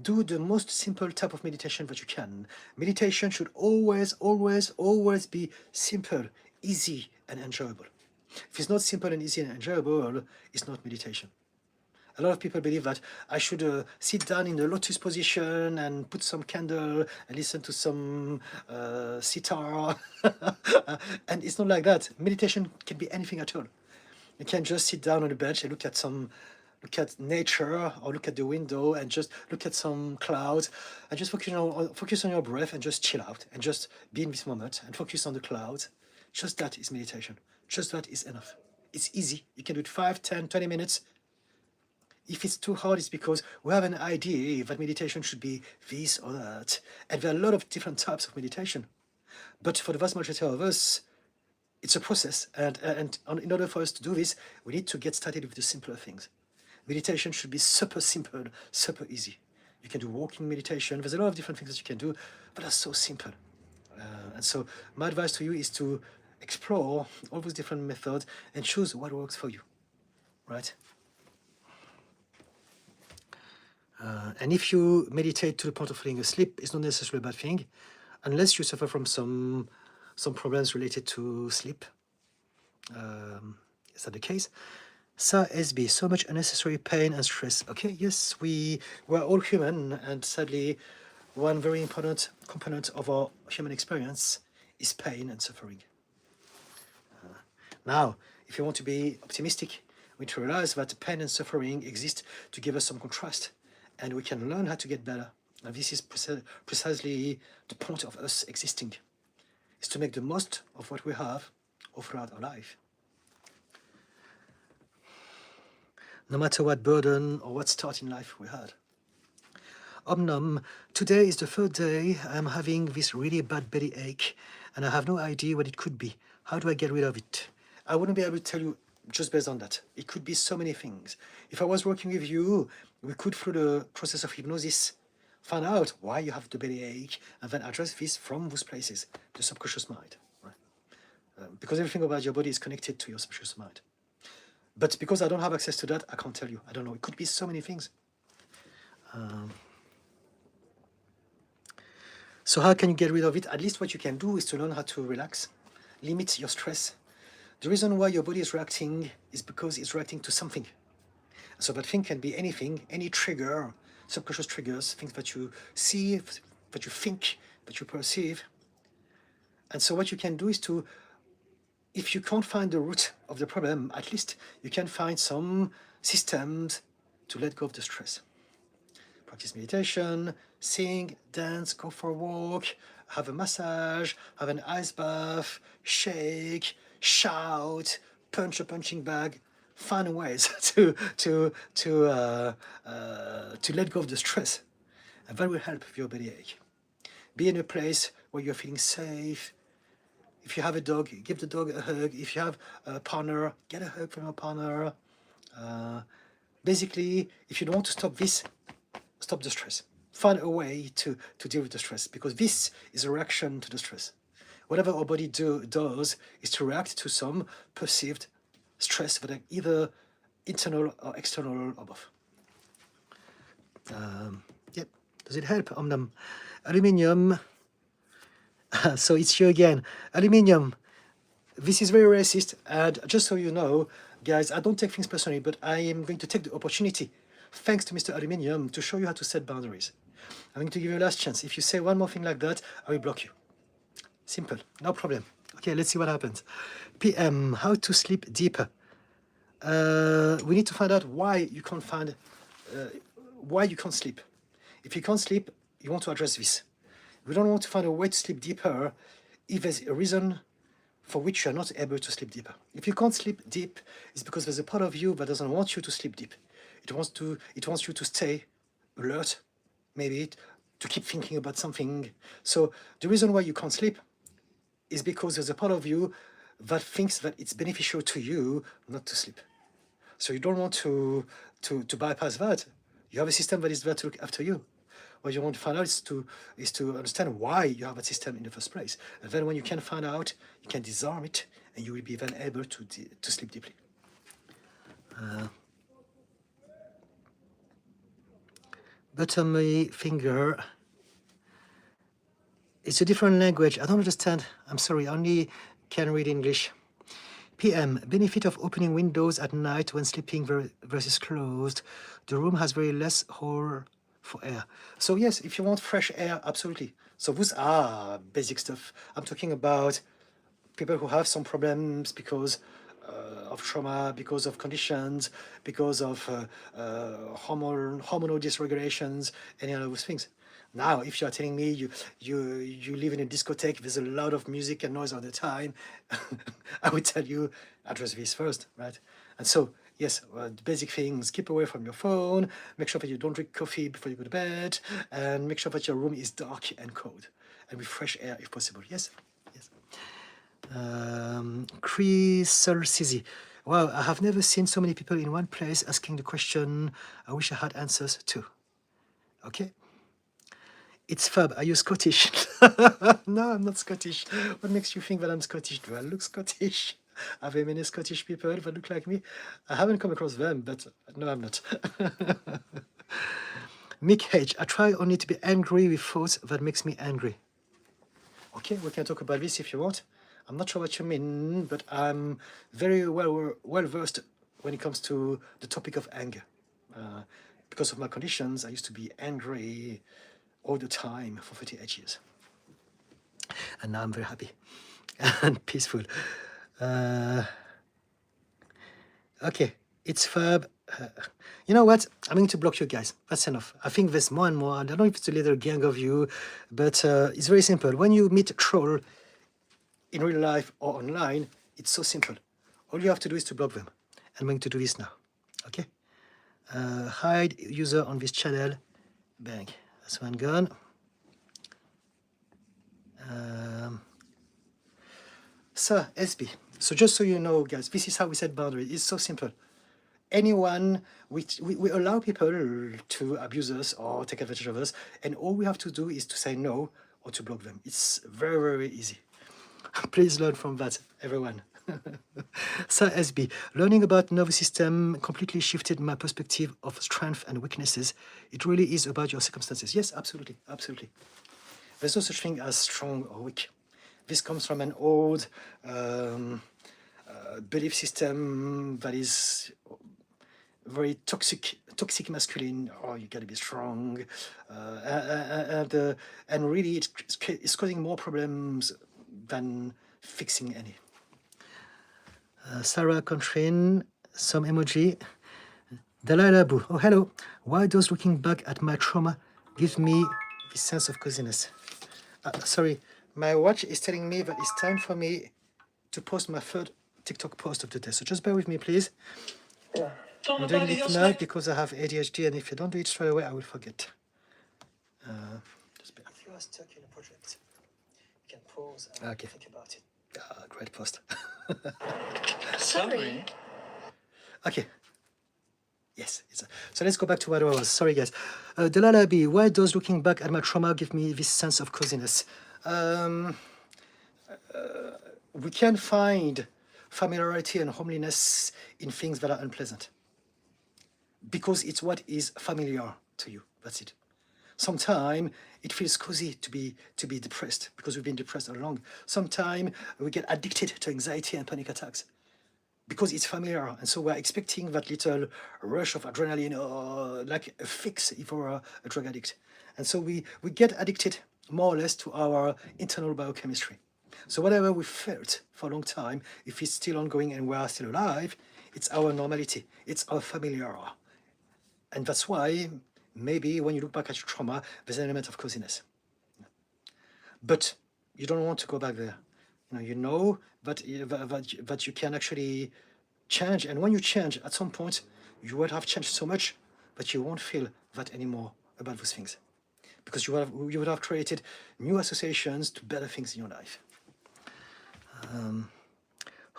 Do the most simple type of meditation that you can. Meditation should always, always, always be simple, easy, and enjoyable. If it's not simple and easy and enjoyable, it's not meditation. A lot of people believe that I should sit down in the lotus position and put some candle and listen to some sitar. And it's not like that. Meditation can be anything at all. You can just sit down on a bench and look at nature, or look at the window and just look at some clouds, and just focus on your breath and just chill out and just be in this moment and focus on the clouds. Just that is meditation. Just that is enough. It's easy. You can do it 5, 10, 20 minutes. If it's too hard, it's because we have an idea that meditation should be this or that. And there are a lot of different types of meditation. But for the vast majority of us, it's a process. And in order for us to do this, we need to get started with the simpler things. Meditation should be super simple, super easy. You can do walking meditation. There's a lot of different things that you can do, but that's so simple. And so my advice to you is to explore all those different methods and choose what works for you, right? And if you meditate to the point of falling asleep, it's not necessarily a bad thing, unless you suffer from some problems related to sleep. Is that the case? Sa SB, so much unnecessary pain and stress. Okay, yes, we're all human, and sadly, one very important component of our human experience is pain and suffering. Now, if you want to be optimistic, we need to realize that pain and suffering exist to give us some contrast, and we can learn how to get better. And this is precisely the point of us existing, is to make the most of what we have all throughout our life. No matter what burden or what start in life we had. Om, today is the third day I'm having this really bad belly ache, and I have no idea what it could be. How do I get rid of it? I wouldn't be able to tell you just based on that. It could be so many things. If I was working with you, we could, through the process of hypnosis, find out why you have the belly ache, and then address this from those places, the subconscious mind. Right? Because everything about your body is connected to your subconscious mind. But because I don't have access to that, I can't tell you. I don't know. It could be so many things. So how can you get rid of it? At least what you can do is to learn how to relax, limit your stress. The reason why your body is reacting is because it's reacting to something. So that thing can be anything, any trigger, subconscious triggers, things that you see, that you think, that you perceive. And so what you can do is to, if you can't find the root of the problem, at least you can find some systems to let go of the stress. Practice meditation, sing, dance, go for a walk, have a massage, have an ice bath, shake, shout, punch a punching bag. Find ways to let go of the stress, and that will help with your belly ache. Be in a place where you're feeling safe. If you have a dog, give the dog a hug. If you have a partner, get a hug from your partner. Basically, if you don't want to stop this, stop the stress. Find a way to deal with the stress, because this is a reaction to the stress. Whatever our body does is to react to some perceived stress, that are either internal or external or both. Yep. Does it help? Aluminium. So it's you again. Aluminium. This is very racist, and just so you know, guys, I don't take things personally, but I am going to take the opportunity, thanks to Mr. Aluminium, to show you how to set boundaries. I'm going to give you a last chance. If you say one more thing like that, I will block you. Simple, no problem. Okay, let's see what happens. PM, how to sleep deeper. We need to find out why you can't sleep. If you can't sleep, you want to address this. We don't want to find a way to sleep deeper if there's a reason for which you're not able to sleep deeper. If you can't sleep deep, it's because there's a part of you that doesn't want you to sleep deep. It wants you to stay alert, maybe to keep thinking about something. So the reason why you can't sleep is because there's a part of you that thinks that it's beneficial to you not to sleep. So you don't want to bypass that. You have a system that is there to look after you. What you want to find out is to understand why you have that system in the first place. And then when you can find out, you can disarm it, and you will be then able to sleep deeply. Bottom finger. It's a different language. I don't understand. I'm sorry, I only can read English. PM, benefit of opening windows at night when sleeping versus closed. The room has very less hole for air. So yes, if you want fresh air, absolutely. So those are basic stuff. I'm talking about people who have some problems because of trauma, because of conditions, because of hormonal dysregulations, any of those things. Now, if you are telling me you live in a discotheque, there's a lot of music and noise all the time, I would tell you, address this first, right? And so, yes, the basic things, keep away from your phone, make sure that you don't drink coffee before you go to bed, and make sure that your room is dark and cold, and with fresh air if possible. Yes? Yes. Chris Sizi. Wow, I have never seen so many people in one place asking the question. I wish I had answers too. Okay? It's Fab. Are you Scottish? No, I'm not Scottish. What makes you think that I'm Scottish? Do I look Scottish? Are there many Scottish people that look like me? I haven't come across them, but no, I'm not. Mick H. I try only to be angry with thoughts that makes me angry. Okay, we can talk about this if you want. I'm not sure what you mean, but I'm very well versed when it comes to the topic of anger. Because of my conditions, I used to be angry all the time for 38 years. And now I'm very happy and peaceful. Okay, it's Fab. You know what? I'm going to block you guys. That's enough. I think there's more and more. I don't know if it's a little gang of you, but it's very simple. When you meet a troll in real life or online, it's so simple. All you have to do is to block them. I'm going to do this now. Okay? Hide user on this channel. Bang. That's one gone. So, SB. So just so you know, guys, this is how we set boundaries. It's so simple. Anyone, we allow people to abuse us or take advantage of us, and all we have to do is to say no or to block them. It's very, very easy. Please learn from that, everyone. So SB, learning about nervous system completely shifted my perspective of strength and weaknesses. It really is about your circumstances. Yes, absolutely, absolutely. There's no such thing as strong or weak. This comes from an old belief system that is very toxic masculine. Oh, you gotta be strong, and really it's causing more problems than fixing any. Sarah Contrin, some emoji. Dalai Labu, oh hello. Why does looking back at my trauma give me this sense of coziness? Sorry, my watch is telling me that it's time for me to post my third TikTok post of the day. So just bear with me, please. I'm doing it now because I have ADHD, and if you don't do it straight away, I will forget. Just bear. If you are stuck in a project, you can pause and think about it. Great post. Sorry. Okay. Yes. So let's go back to what I was. Sorry, guys. Dalala B, why does looking back at my trauma give me this sense of coziness? We can find familiarity and homeliness in things that are unpleasant because it's what is familiar to you. That's it. Sometimes it feels cozy to be depressed because we've been depressed all along. Sometimes we get addicted to anxiety and panic attacks because it's familiar, and so we're expecting that little rush of adrenaline or like a fix if we're a drug addict. And so we get addicted more or less to our internal biochemistry. So whatever we felt for a long time, if it's still ongoing and we are still alive, it's our normality, it's our familiar. And that's why maybe when you look back at your trauma, there's an element of coziness. But you don't want to go back there. You know that you can actually change. And when you change, at some point, you will have changed so much that you won't feel that anymore about those things. Because you would have created new associations to better things in your life.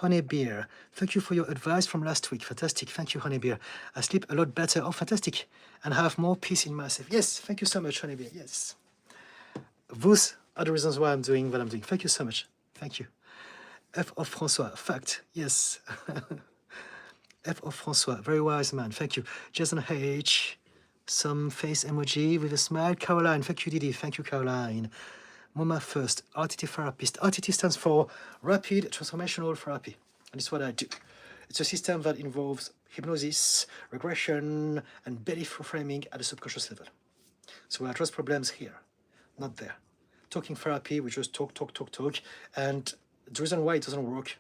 Honeybeer, thank you for your advice from last week. Fantastic. Thank you, Honeybeer. I sleep a lot better. Oh, fantastic. And have more peace in myself. Yes, thank you so much, Honeybeer. Yes. Those are the reasons why I'm doing what I'm doing. Thank you so much. Thank you. F of François. Fact. Yes. F of François. Very wise man. Thank you. Jason H. Some face emoji with a smile. Caroline. Thank you, Didi. Thank you, Caroline. Mama first, RTT therapist. RTT stands for Rapid Transformational Therapy. And it's what I do. It's a system that involves hypnosis, regression, and belief reframing at the subconscious level. So we address problems here, not there. Talking therapy, we just talk. And the reason why it doesn't work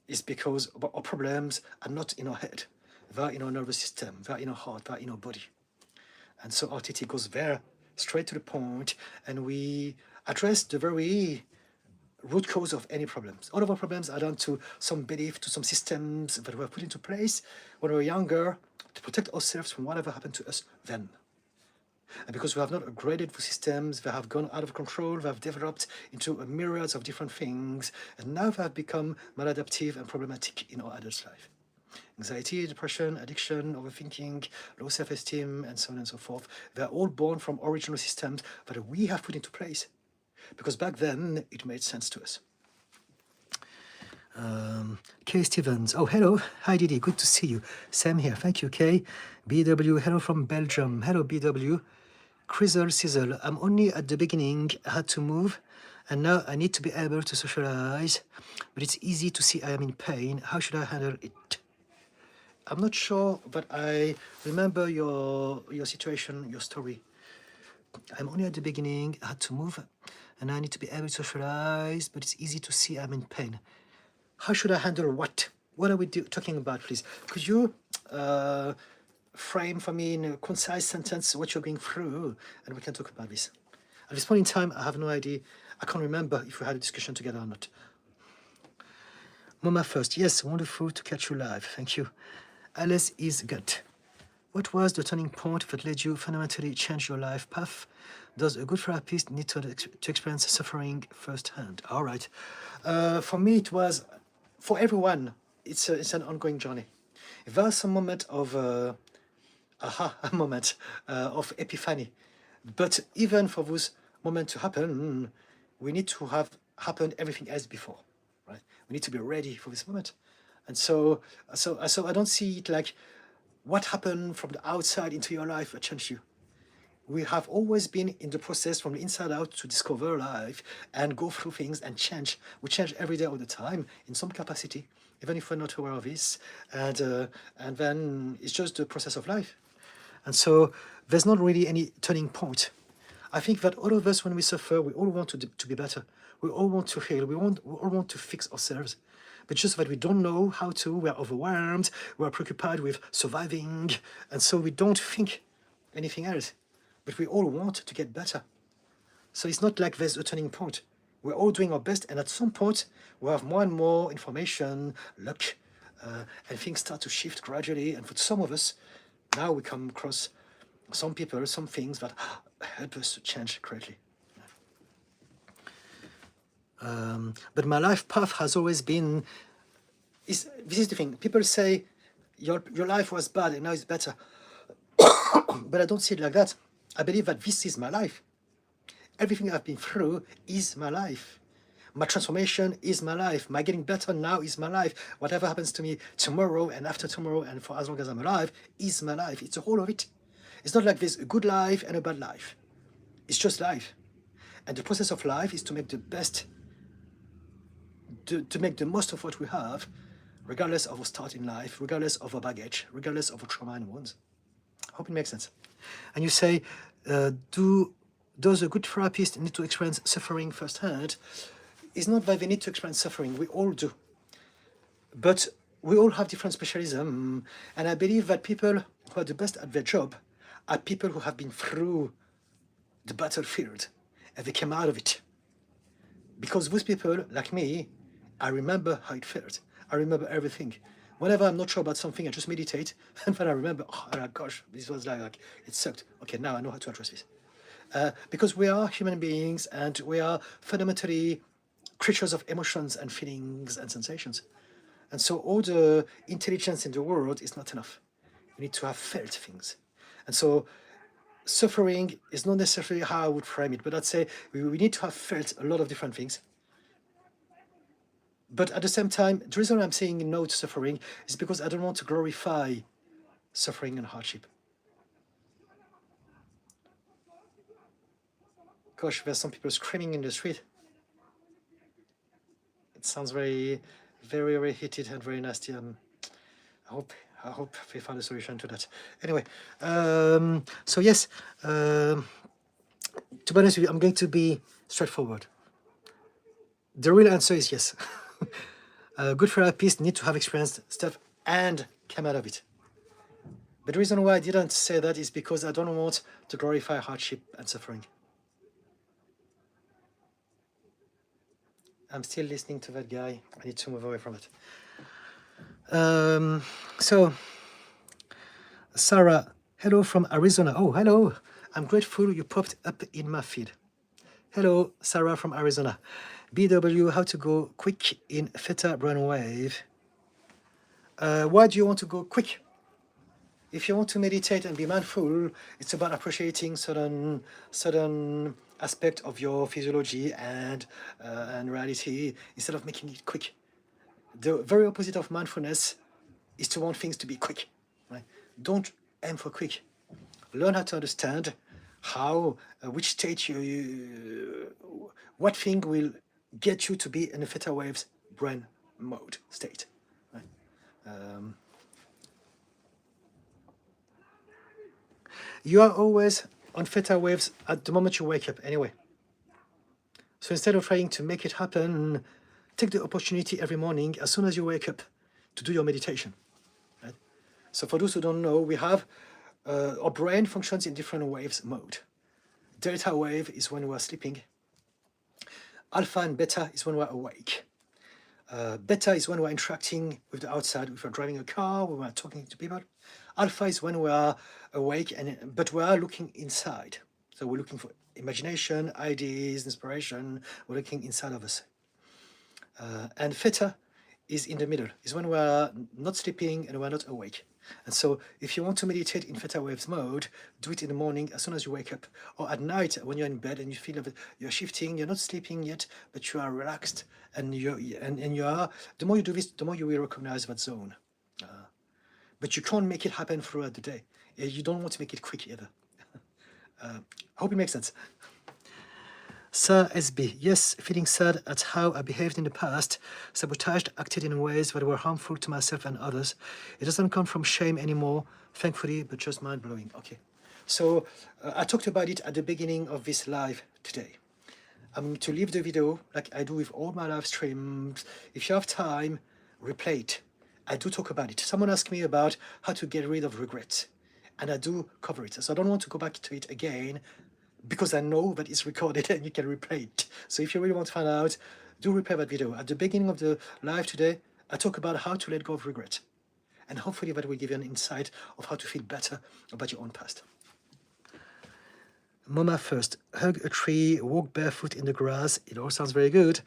is because our problems are not in our head. They're in our nervous system, they're in our heart, they're in our body. And so RTT goes there, straight to the point, and we address the very root cause of any problems. All of our problems are down to some belief, to some systems that were put into place when we were younger to protect ourselves from whatever happened to us then. And because we have not upgraded the systems, they have gone out of control, they have developed into a myriad of different things, and now they have become maladaptive and problematic in our adult life. Anxiety, depression, addiction, overthinking, low self-esteem, and so on and so forth. They're all born from original systems that we have put into place. Because back then, it made sense to us. Kay Stevens. Oh, hello. Hi, Didi. Good to see you. Sam here. Thank you, Kay. BW. Hello from Belgium. Hello, BW. Crizzle Sizzle. I'm only at the beginning. I had to move. And now I need to be able to socialize. But it's easy to see I am in pain. How should I handle it? I'm not sure, but I remember your situation, your story. I'm only at the beginning. I had to move. And I need to be able to socialize. But it's easy to see I'm in pain. How should I handle what? What are we talking about, please? Could you frame for me in a concise sentence what you're going through, and we can talk about this. At this point in time, I have no idea. I can't remember if we had a discussion together or not. Mama first. Yes, wonderful to catch you live. Thank you. Alice is good. What was the turning point that led you fundamentally change your life path? Does a good therapist need to experience suffering firsthand? All right. For me, it was, for everyone, it's an ongoing journey. If there's some moment of moment of epiphany, but even for those moments to happen, we need to have happened everything else before, right? We need to be ready for this moment. And so I don't see it like what happened from the outside into your life that changed you. We have always been in the process from the inside out to discover life and go through things and change. We change every day all the time in some capacity, even if we're not aware of this. And then it's just the process of life. And so there's not really any turning point. I think that all of us, when we suffer, we all want to be better. We all want to heal. We all want to fix ourselves. But just that we don't know how to, we're overwhelmed, we're preoccupied with surviving, and so we don't think anything else. But we all want to get better. So it's not like there's a turning point. We're all doing our best, and at some point, we have more and more information, luck, and things start to shift gradually. And for some of us, now we come across some people, some things that help us to change greatly. But my life path has always been, this is the thing, people say your life was bad and now it's better. But I don't see it like that. I believe that this is my life. Everything I've been through is my life. My transformation is my life. My getting better now is my life. Whatever happens to me tomorrow and after tomorrow and for as long as I'm alive is my life. It's the whole of it. It's not like there's a good life and a bad life. It's just life. And the process of life is to make the best, to make the most of what we have, regardless of our start in life, regardless of our baggage, regardless of our trauma and wounds. I hope it makes sense. And you say, does a good therapist need to experience suffering firsthand? is not that they need to experience suffering. We all do. But we all have different specialism. And I believe that people who are the best at their job are people who have been through the battlefield and they came out of it. Because those people, like me, I remember how it felt. I remember everything. Whenever I'm not sure about something, I just meditate, and then I remember, oh my gosh, this was like it sucked. Okay, now I know how to address this. Because we are human beings, and we are fundamentally creatures of emotions and feelings and sensations. And so all the intelligence in the world is not enough. You need to have felt things. And so suffering is not necessarily how I would frame it, but I'd say we need to have felt a lot of different things. But at the same time, the reason I'm saying no to suffering is because I don't want to glorify suffering and hardship. Gosh, there's some people screaming in the street. It sounds very, very, very heated and very nasty. I hope we found a solution to that. Anyway, so yes, to be honest with you, I'm going to be straightforward. The real answer is yes. Good therapists need to have experienced stuff and come out of it. But the reason why I didn't say that is because I don't want to glorify hardship and suffering. I'm still listening to that guy. I need to move away from it. So, Sarah, hello from Arizona. Oh, hello. I'm grateful you popped up in my feed. Hello, Sarah from Arizona. BW, how to go quick in theta brainwave. Why do you want to go quick? If you want to meditate and be mindful, it's about appreciating certain aspect of your physiology and reality instead of making it quick. The very opposite of mindfulness is to want things to be quick. Right? Don't aim for quick. Learn how to understand how, which state what thing will get you to be in a theta waves brain mode state. Right? You are always on theta waves at the moment you wake up anyway. So instead of trying to make it happen, take the opportunity every morning as soon as you wake up to do your meditation. Right? So for those who don't know, we have our brain functions in different waves mode. Delta wave is when we're sleeping. Alpha and beta is when we're awake. Beta is when we're interacting with the outside, if we're driving a car, when we're talking to people. Alpha is when we are awake, but we are looking inside. So we're looking for imagination, ideas, inspiration. We're looking inside of us. And theta is in the middle, is when we're not sleeping and we're not awake. And so if you want to meditate in theta waves mode, do it in the morning as soon as you wake up, or at night when you're in bed and you feel that you're shifting, you're not sleeping yet, but you are relaxed, and you are, the more you do this, the more you will recognize that zone. But you can't make it happen throughout the day. You don't want to make it quick either. I hope it makes sense. Sir SB, yes, feeling sad at how I behaved in the past, sabotaged, acted in ways that were harmful to myself and others. It doesn't come from shame anymore, thankfully, but just mind-blowing. Okay, so I talked about it at the beginning of this live today. I'm going to leave the video like I do with all my live streams. If you have time, replay it. I do talk about it. Someone asked me about how to get rid of regret, and I do cover it. So I don't want to go back to it again, because I know that it's recorded and you can replay it. So if you really want to find out, do replay that video. At the beginning of the live today, I talk about how to let go of regret. And hopefully that will give you an insight of how to feel better about your own past. Mama first, hug a tree, walk barefoot in the grass. It all sounds very good.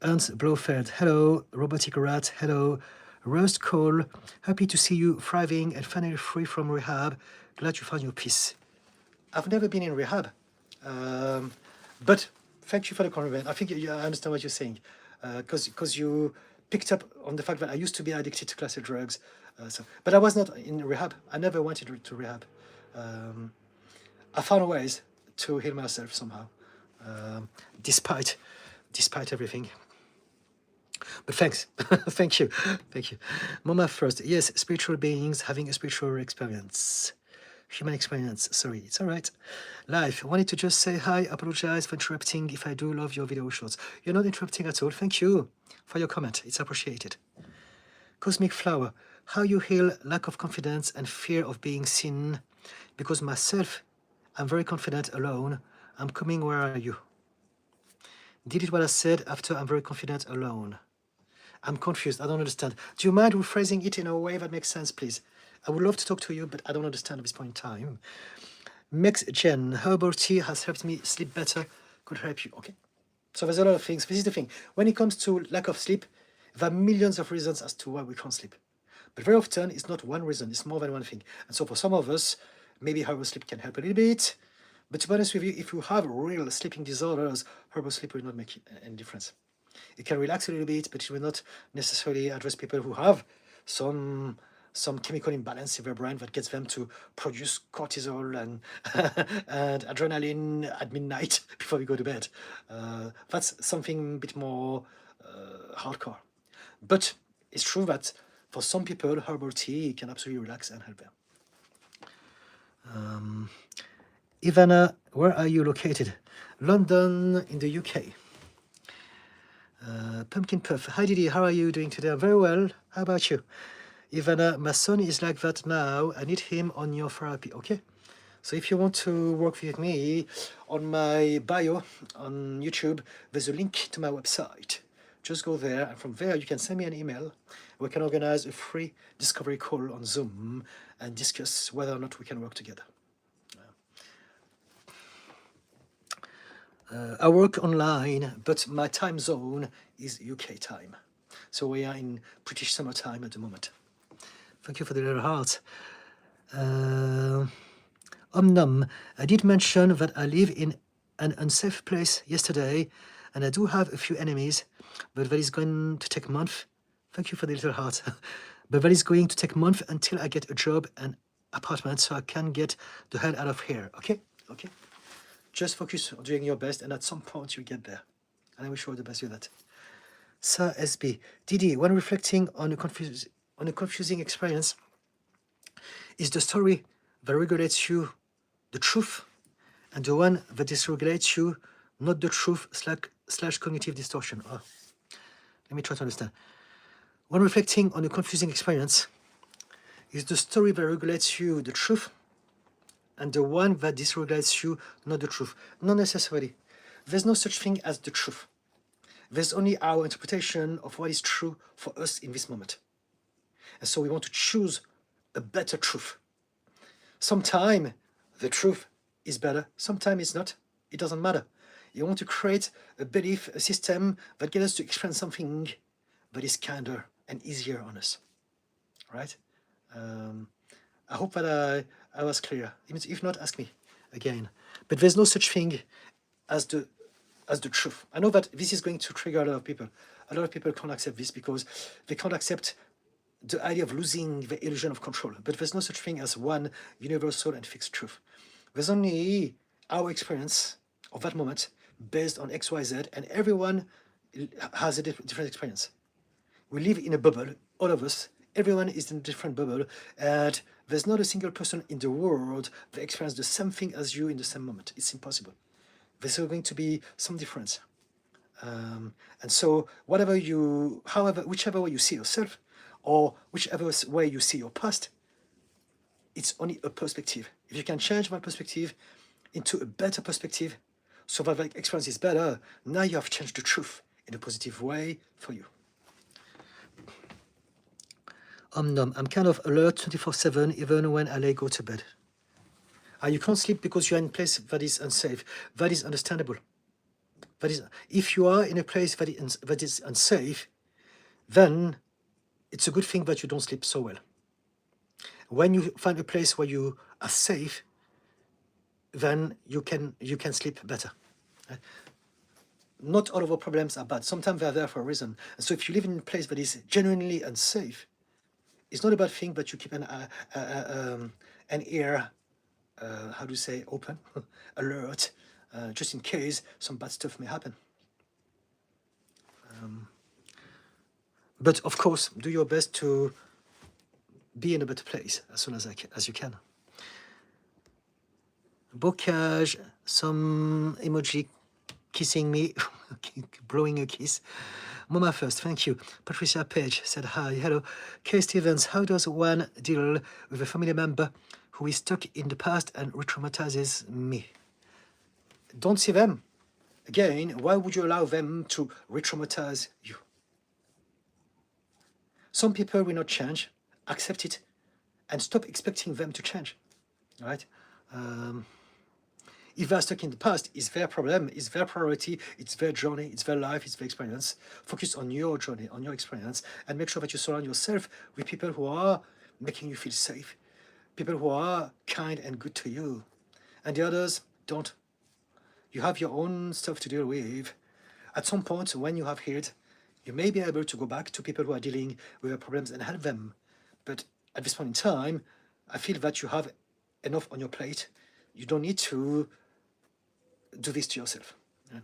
Ernst Blofeld, hello. Robotic Rat, hello. Rust Cole, happy to see you thriving and finally free from rehab. Glad you found your peace. I've never been in rehab, but thank you for the compliment. I think I understand what you're saying, because you picked up on the fact that I used to be addicted to classic drugs, but I was not in rehab. I never wanted to rehab. I found ways to heal myself somehow, despite everything. But thanks, thank you. Mama first, yes, spiritual beings having a spiritual experience. Human experience, sorry, it's all right. Life, I wanted to just say hi, apologize for interrupting if I do love your video shorts. You're not interrupting at all. Thank you for your comment. It's appreciated. Cosmic Flower, how you heal lack of confidence and fear of being seen. Because myself, I'm very confident alone. I'm coming, where are you? Did it what I said after I'm very confident alone. I'm confused, I don't understand. Do you mind rephrasing it in a way that makes sense, please? I would love to talk to you, but I don't understand at this point in time. Max Jen, herbal tea has helped me sleep better, could help you. Okay. So there's a lot of things. This is the thing. When it comes to lack of sleep, there are millions of reasons as to why we can't sleep. But very often, it's not one reason, it's more than one thing. And so for some of us, maybe herbal sleep can help a little bit. But to be honest with you, if you have real sleeping disorders, herbal sleep will not make any difference. It can relax a little bit, but it will not necessarily address people who have some chemical imbalance in their brain that gets them to produce cortisol and and adrenaline at midnight before we go to bed. That's something a bit more hardcore. But it's true that for some people, herbal tea can absolutely relax and help them. Ivana, where are you located? London in the UK. Pumpkin Puff, hi Didi, how are you doing today? I'm very well. How about you? Ivana, my son is like that now. I need him on your therapy, okay? So if you want to work with me, on my bio on YouTube, there's a link to my website. Just go there, and from there you can send me an email. We can organize a free discovery call on Zoom and discuss whether or not we can work together. I work online, but my time zone is UK time. So we are in British summertime at the moment. Thank you for the little heart. Omnum, I did mention that I live in an unsafe place yesterday, and I do have a few enemies, but that is going to take months. Thank you for the little heart. But that is going to take months until I get a job and apartment, so I can get the hell out of here. Okay? Okay? Just focus on doing your best, and at some point you get there. And I wish you all the best with that. Sir SB, Didi, when reflecting on a confusing experience, is the story that regulates you the truth, and the one that dysregulates you not the truth / cognitive distortion? Oh, let me try to understand. When reflecting on a confusing experience, is the story that regulates you the truth, and the one that dysregulates you not the truth? Not necessarily. There's no such thing as the truth. There's only our interpretation of what is true for us in this moment. And so we want to choose a better truth. Sometimes the truth is better, sometimes it's not. It doesn't matter. You want to create a belief, a system that gets us to experience something that is kinder and easier on us. Right? I hope that I was clear. If not, ask me again. But there's no such thing as the truth. I know that this is going to trigger a lot of people. A lot of people can't accept this because they can't accept the idea of losing the illusion of control. But there's no such thing as one universal and fixed truth. There's only our experience of that moment based on X, Y, Z, and everyone has a different experience. We live in a bubble, all of us. Everyone is in a different bubble, and there's not a single person in the world that experiences the same thing as you in the same moment. It's impossible. There's going to be some difference. And so whichever way you see yourself, or whichever way you see your past, it's only a perspective. If you can change that perspective into a better perspective, so that the experience is better, now you have changed the truth in a positive way for you. I'm kind of alert 24/7 even when I go to bed. You can't sleep because you're in a place that is unsafe. That is understandable. If you are in a place that is unsafe, then it's a good thing that you don't sleep so well. When you find a place where you are safe, then you can sleep better. Not all of our problems are bad. Sometimes they're there for a reason. And so if you live in a place that is genuinely unsafe, it's not a bad thing that you keep an ear, open, alert, just in case some bad stuff may happen. But of course, do your best to be in a better place as soon as you can. Bocage, some emoji kissing me, blowing a kiss. Mama first, thank you. Patricia Page said hi. Hello. Kay Stevens, how does one deal with a family member who is stuck in the past and re-traumatizes me? Don't see them. Again, why would you allow them to re-traumatize you? Some people will not change. Accept it and stop expecting them to change, right? If they're stuck in the past, it's their problem, it's their priority, it's their journey, it's their life, it's their experience. Focus on your journey, on your experience, and make sure that you surround yourself with people who are making you feel safe, people who are kind and good to you. And the others, don't. You have your own stuff to deal with. At some point, when you have healed, you may be able to go back to people who are dealing with their problems and help them. But at this point in time, I feel that you have enough on your plate. You don't need to do this to yourself. Yeah.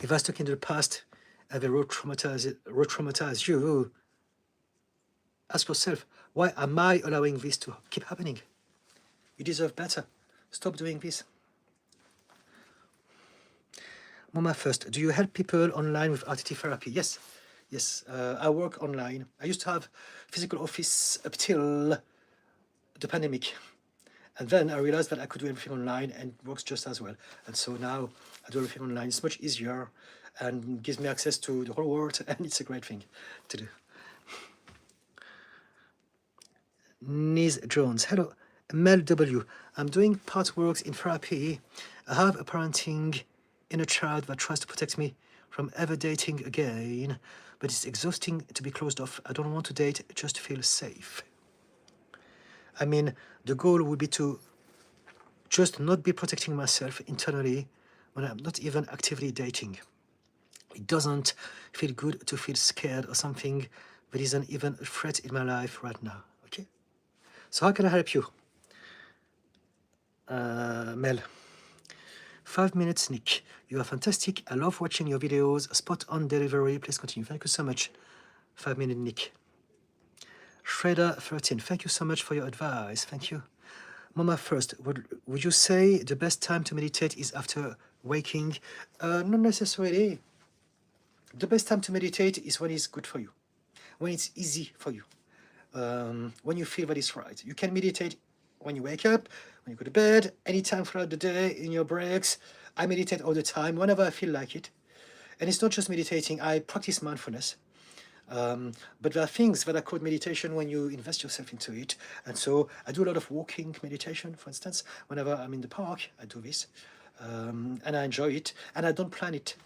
If I stuck into the past and they re-traumatize you, ask yourself, why am I allowing this to keep happening? You deserve better. Stop doing this. Mama first, do you help people online with RTT therapy? Yes, yes. I work online. I used to have physical office up till the pandemic. And then I realized that I could do everything online and it works just as well. And so now I do everything online. It's much easier and gives me access to the whole world, and it's a great thing to do. Niz Jones, hello. Mel W. I'm doing part works in therapy. I have a parenting inner child that tries to protect me from ever dating again, but it's exhausting to be closed off. I don't want to date just to feel safe. I mean, the goal would be to just not be protecting myself internally when I'm not even actively dating. It doesn't feel good to feel scared or something that isn't even a threat in my life right now, okay? So how can I help you? Mel. 5 minutes, Nick. You are fantastic. I love watching your videos. Spot on delivery. Please continue. Thank you so much. 5 minute, Nick. Shredder 13. Thank you so much for your advice. Thank you. Mama first. Would you say the best time to meditate is after waking? Not necessarily. The best time to meditate is when it's good for you, when it's easy for you, when you feel that it's right. You can meditate when you wake up, when you go to bed, anytime throughout the day, in your breaks. I meditate all the time, whenever I feel like it. And it's not just meditating, I practice mindfulness. But there are things that are called meditation when you invest yourself into it. And so I do a lot of walking meditation, for instance. Whenever I'm in the park, I do this. And I enjoy it. And I don't plan it.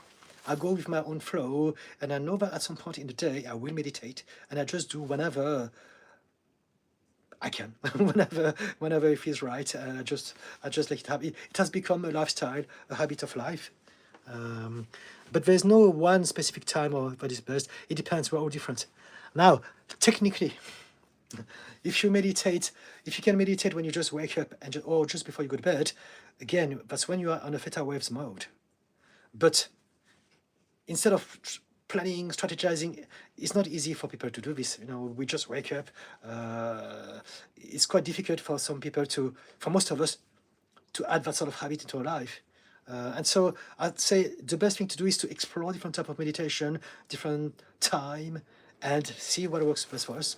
I go with my own flow. And I know that at some point in the day, I will meditate. And I just do whenever I can, whenever it feels right. I just let it happen. It has become a lifestyle, a habit of life. But there's no one specific time or that is best. It depends. We're all different. Now, technically, if you can meditate when you just wake up or just before you go to bed, again, that's when you are on a theta waves mode. But instead of planning, strategizing, it's not easy for people to do this. We just wake up. It's quite difficult for some people for most of us, to add that sort of habit into our life. And so I'd say the best thing to do is to explore different type of meditation, different time, and see what works best for us.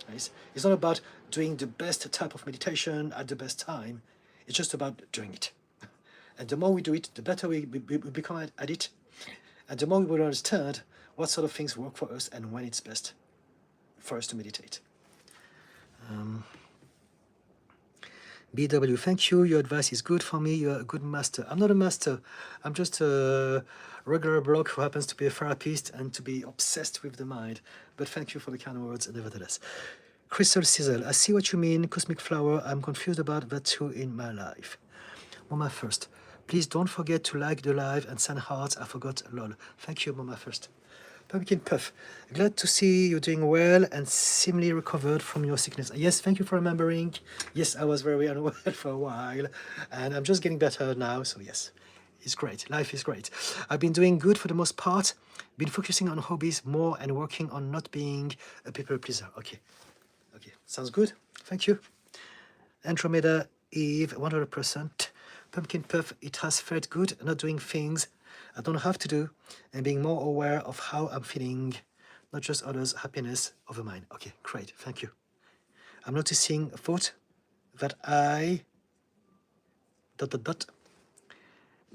Right? It's not about doing the best type of meditation at the best time. It's just about doing it. And the more we do it, the better we become at it. And the more we will understand what sort of things work for us and when it's best for us to meditate. BW, thank you. Your advice is good for me. You're a good master. I'm not a master. I'm just a regular bloke who happens to be a therapist and to be obsessed with the mind. But thank you for the kind words, nevertheless. Crystal Sizzle, I see what you mean. Cosmic Flower, I'm confused about that too in my life. Mama first. Please don't forget to like the live and send hearts. I forgot, lol. Thank you, Mama first. Pumpkin Puff, glad to see you doing well and seemingly recovered from your sickness. Yes, thank you for remembering. Yes, I was very unwell for a while and I'm just getting better now. So yes, it's great. Life is great. I've been doing good for the most part. Been focusing on hobbies more and working on not being a people pleaser. Okay, sounds good. Thank you. Andromeda Eve, 100%. Pumpkin Puff, it has felt good not doing things I don't have to do and being more aware of how I'm feeling, not just others' happiness over mine. Okay, great, thank you. I'm noticing a thought that I... ...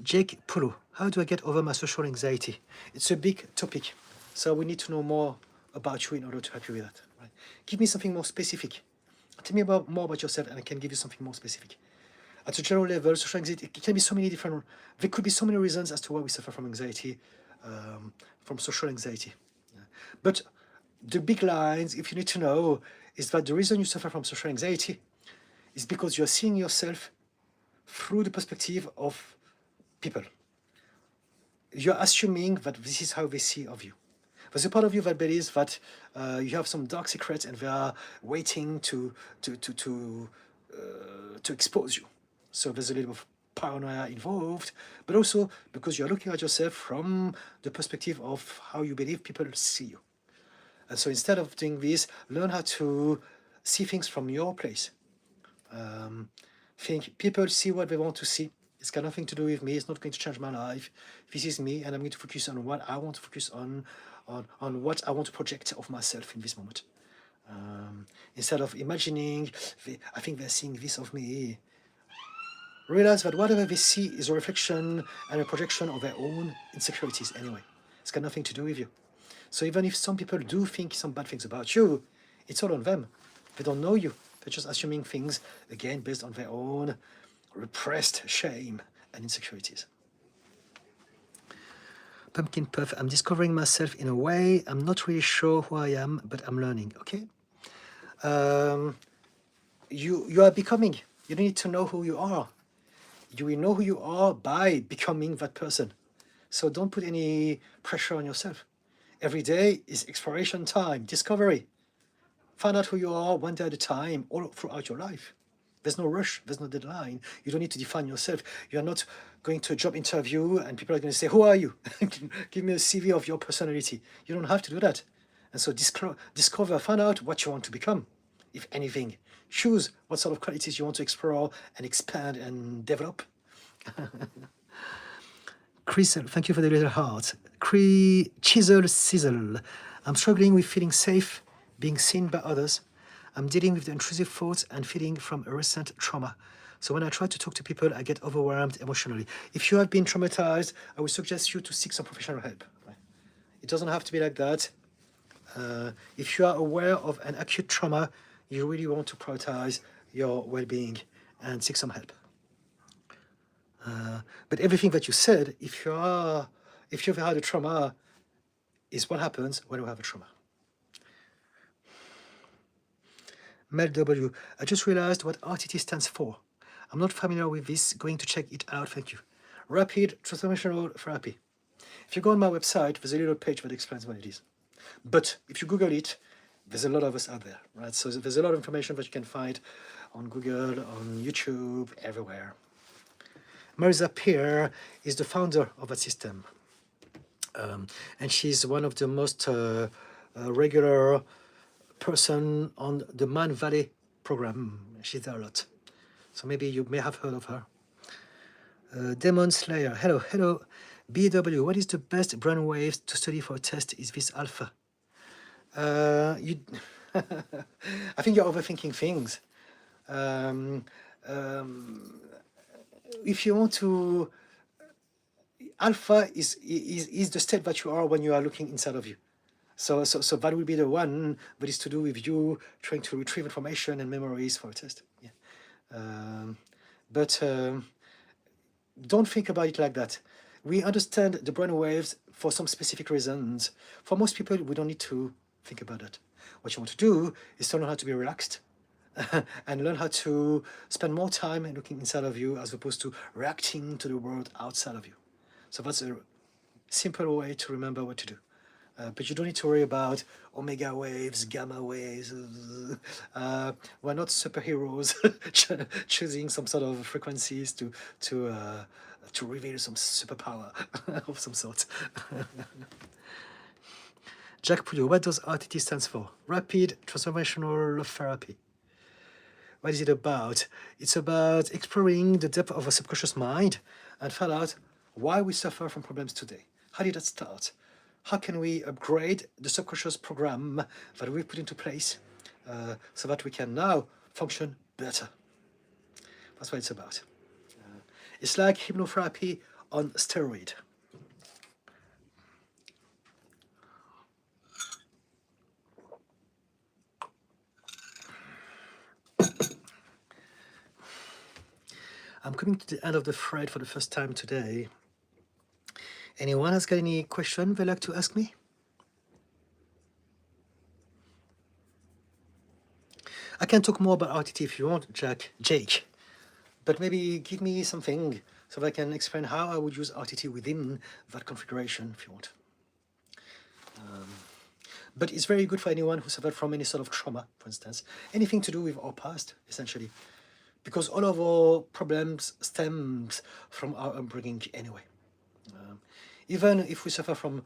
Jake Pulu, how do I get over my social anxiety? It's a big topic, so we need to know more about you in order to help you with that. Right? Give me something more specific. Tell me more about yourself and I can give you something more specific. At a general level, social anxiety, it can be so many different, there could be so many reasons as to why we suffer from anxiety, from social anxiety. Yeah. But the big lines, if you need to know, is that the reason you suffer from social anxiety is because you're seeing yourself through the perspective of people. You're assuming that this is how they see of you. There's a part of you that believes that you have some dark secrets and they are waiting to expose you. So there's a little bit of paranoia involved, but also because you're looking at yourself from the perspective of how you believe people see you. And so instead of doing this, learn how to see things from your place. Think people see what they want to see. It's got nothing to do with me. It's not going to change my life. This is me, and I'm going to focus on what I want to focus on what I want to project of myself in this moment. Instead of imagining, I think they're seeing this of me. Realize that whatever they see is a reflection and a projection of their own insecurities anyway. It's got nothing to do with you. So even if some people do think some bad things about you, it's all on them. They don't know you. They're just assuming things, again, based on their own repressed shame and insecurities. Pumpkin Puff, I'm discovering myself in a way. I'm not really sure who I am, but I'm learning, okay? You are becoming. You need to know who you are. You will know who you are by becoming that person. So don't put any pressure on yourself. Every day is exploration time, discovery. Find out who you are one day at a time, all throughout your life. There's no rush, there's no deadline. You don't need to define yourself. You're not going to a job interview and people are going to say, who are you? Give me a CV of your personality. You don't have to do that. And so discover, find out what you want to become, if anything. Choose what sort of qualities you want to explore and expand and develop. Chris, thank you for the little heart. Chisel Sizzle. I'm struggling with feeling safe, being seen by others. I'm dealing with the intrusive thoughts and feeling from a recent trauma. So when I try to talk to people, I get overwhelmed emotionally. If you have been traumatized, I would suggest you to seek some professional help. It doesn't have to be like that. If you are aware of an acute trauma, you really want to prioritize your well-being and seek some help. But everything that you said, if you've had a trauma, is what happens when you have a trauma. Mel W. I just realized what RTT stands for. I'm not familiar with this. Going to check it out. Thank you. Rapid Transformational Therapy. If you go on my website, there's a little page that explains what it is. But if you Google it, there's a lot of us out there, right? So there's a lot of information that you can find on Google, on YouTube, everywhere. Marisa Peer is the founder of that system. And she's one of the most regular person on the Man Valley program. She's there a lot. So maybe you may have heard of her. Demon Slayer. Hello. BW, what is the best brainwaves to study for a test? Is this alpha? I think you're overthinking things. If you want to, alpha is the state that you are when you are looking inside of you. So that will be the one that is to do with you trying to retrieve information and memories for a test. Yeah. But don't think about it like that. We understand the brain waves for some specific reasons. For most people, we don't need to think about that. What you want to do is to learn how to be relaxed and learn how to spend more time looking inside of you as opposed to reacting to the world outside of you. So that's a simple way to remember what to do. But you don't need to worry about omega waves, gamma waves. We're not superheroes choosing some sort of frequencies to reveal some superpower of some sort. Jack Puyo, what does RTT stands for? Rapid Transformational Therapy. What is it about? It's about exploring the depth of a subconscious mind and find out why we suffer from problems today. How did that start? How can we upgrade the subconscious program that we put into place so that we can now function better? That's what it's about. It's like hypnotherapy on steroid. I'm coming to the end of the thread for the first time today. Anyone has got any question they'd like to ask me? I can talk more about RTT if you want, Jake. But maybe give me something so that I can explain how I would use RTT within that configuration if you want. But it's very good for anyone who suffered from any sort of trauma, for instance. Anything to do with our past, essentially. Because all of our problems stems from our upbringing anyway. Even if we suffer from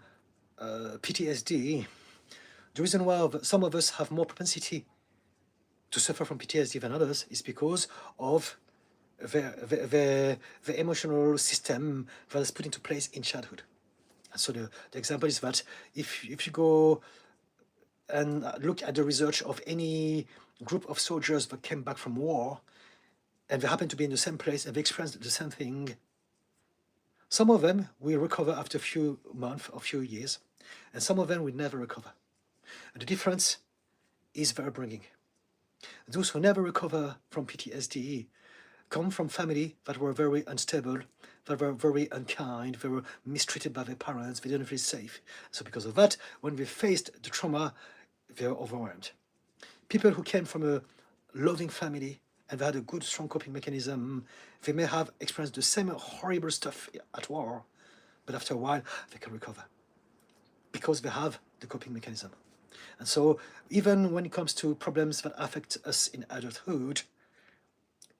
PTSD, the reason why some of us have more propensity to suffer from PTSD than others is because of the emotional system that is put into place in childhood. And so the example is that if you go and look at the research of any group of soldiers that came back from war, and they happen to be in the same place and they experienced the same thing, some of them will recover after a few months or few years, and some of them will never recover. And the difference is their upbringing. Those who never recover from PTSD come from families that were very unstable, that were very unkind, they were mistreated by their parents, they didn't feel safe. So because of that, when they faced the trauma, they were overwhelmed. People who came from a loving family and they had a good, strong coping mechanism, they may have experienced the same horrible stuff at war, but after a while, they can recover because they have the coping mechanism. And so even when it comes to problems that affect us in adulthood,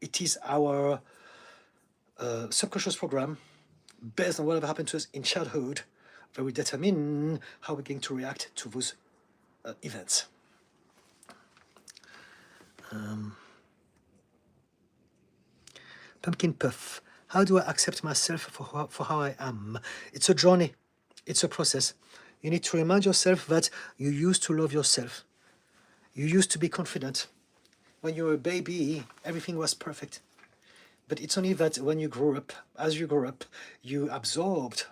it is our subconscious program based on whatever happened to us in childhood that will determine how we're going to react to those events. Pumpkin Puff. How do I accept myself for how I am? It's a journey. It's a process. You need to remind yourself that you used to love yourself. You used to be confident. When you were a baby, everything was perfect. But it's only that when you grow up, as you grow up, you absorbed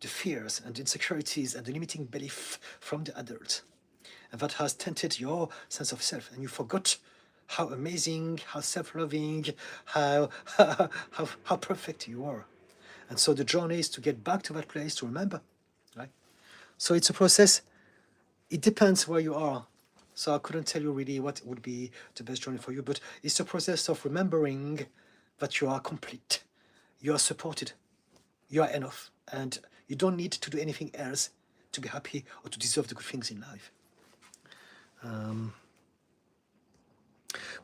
the fears and insecurities and the limiting belief from the adult. And that has tainted your sense of self. And you forgot how amazing, how self-loving, how perfect you are. And so the journey is to get back to that place, to remember, right? So it's a process. It depends where you are. So I couldn't tell you really what would be the best journey for you, but it's a process of remembering that you are complete, you are supported, you are enough, and you don't need to do anything else to be happy or to deserve the good things in life.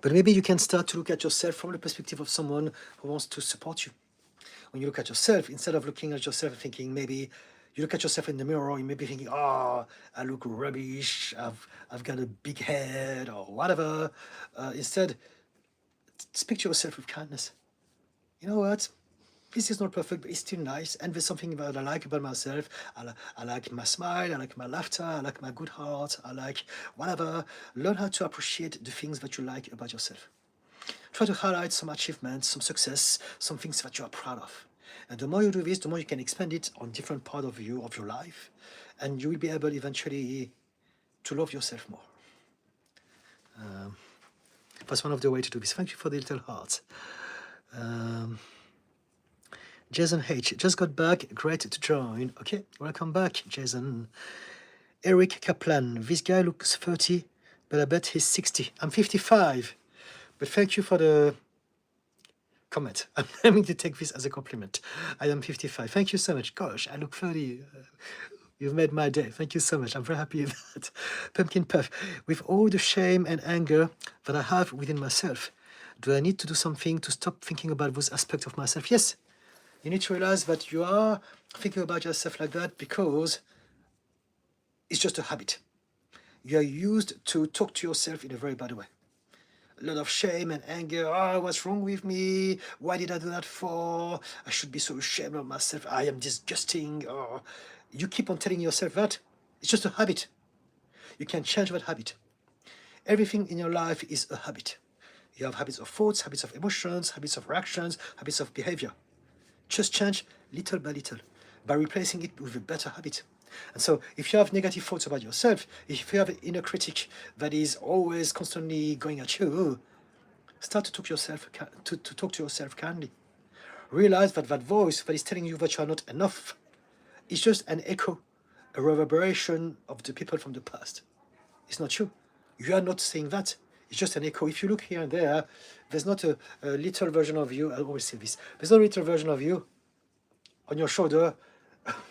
But maybe you can start to look at yourself from the perspective of someone who wants to support you. When you look at yourself, instead of looking at yourself and thinking, maybe you look at yourself in the mirror, you may be thinking, oh, I look rubbish, I've got a big head or whatever. Instead, speak to yourself with kindness. You know what? This is not perfect, but it's still nice. And there's something that I like about myself. I like my smile, I like my laughter, I like my good heart, I like whatever. Learn how to appreciate the things that you like about yourself. Try to highlight some achievements, some success, some things that you are proud of. And the more you do this, the more you can expand it on different parts of you, of your life. And you will be able eventually to love yourself more. That's one of the ways to do this. Thank you for the little hearts. Jason H. Just got back. Great to join. Okay, welcome back, Jason. Eric Kaplan. This guy looks 30, but I bet he's 60. I'm 55. But thank you for the comment. I'm having to take this as a compliment. I am 55. Thank you so much. Gosh, I look 30. You've made my day. Thank you so much. I'm very happy with that. Pumpkin Puff. With all the shame and anger that I have within myself, do I need to do something to stop thinking about those aspects of myself? Yes. You need to realize that you are thinking about yourself like that because it's just a habit. You are used to talk to yourself in a very bad way. a lot of shame and anger. Oh, what's wrong with me? Why did I do that for? I should be so ashamed of myself. I am disgusting. Oh, you keep on telling yourself that. It's just a habit. You can change that habit. Everything in your life is a habit. You have habits of thoughts, habits of emotions, habits of reactions, habits of behavior. Just change little by little by replacing it with a better habit. And so if you have negative thoughts about yourself, if you have an inner critic that is always constantly going at you, start to talk to yourself kindly. Realize that that voice that is telling you that you are not enough is just an echo, a reverberation of the people from the past. It's not you. You are not saying that. It's just an echo. If you look here and there, there's not a little version of you. I always say this. There's no little version of you on your shoulder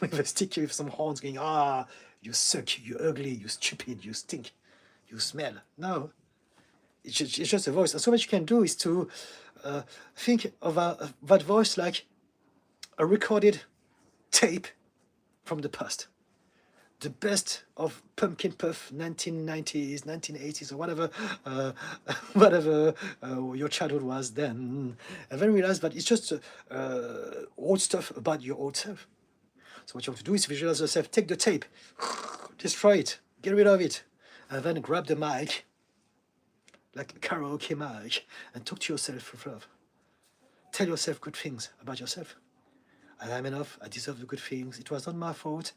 with a stick with some horns going, ah, you suck, you ugly, you stupid, you stink, you smell. No, it's just a voice. And so what you can do is to think of that voice like a recorded tape from the past. The best of Pumpkin Puff 1990s, 1980s, or whatever your childhood was then. And then realize that it's just old stuff about your old self. So what you want to do is visualize yourself, take the tape, destroy it, get rid of it, and then grab the mic, like a karaoke mic, and talk to yourself with love. Tell yourself good things about yourself. I am enough, I deserve the good things, it was not my fault.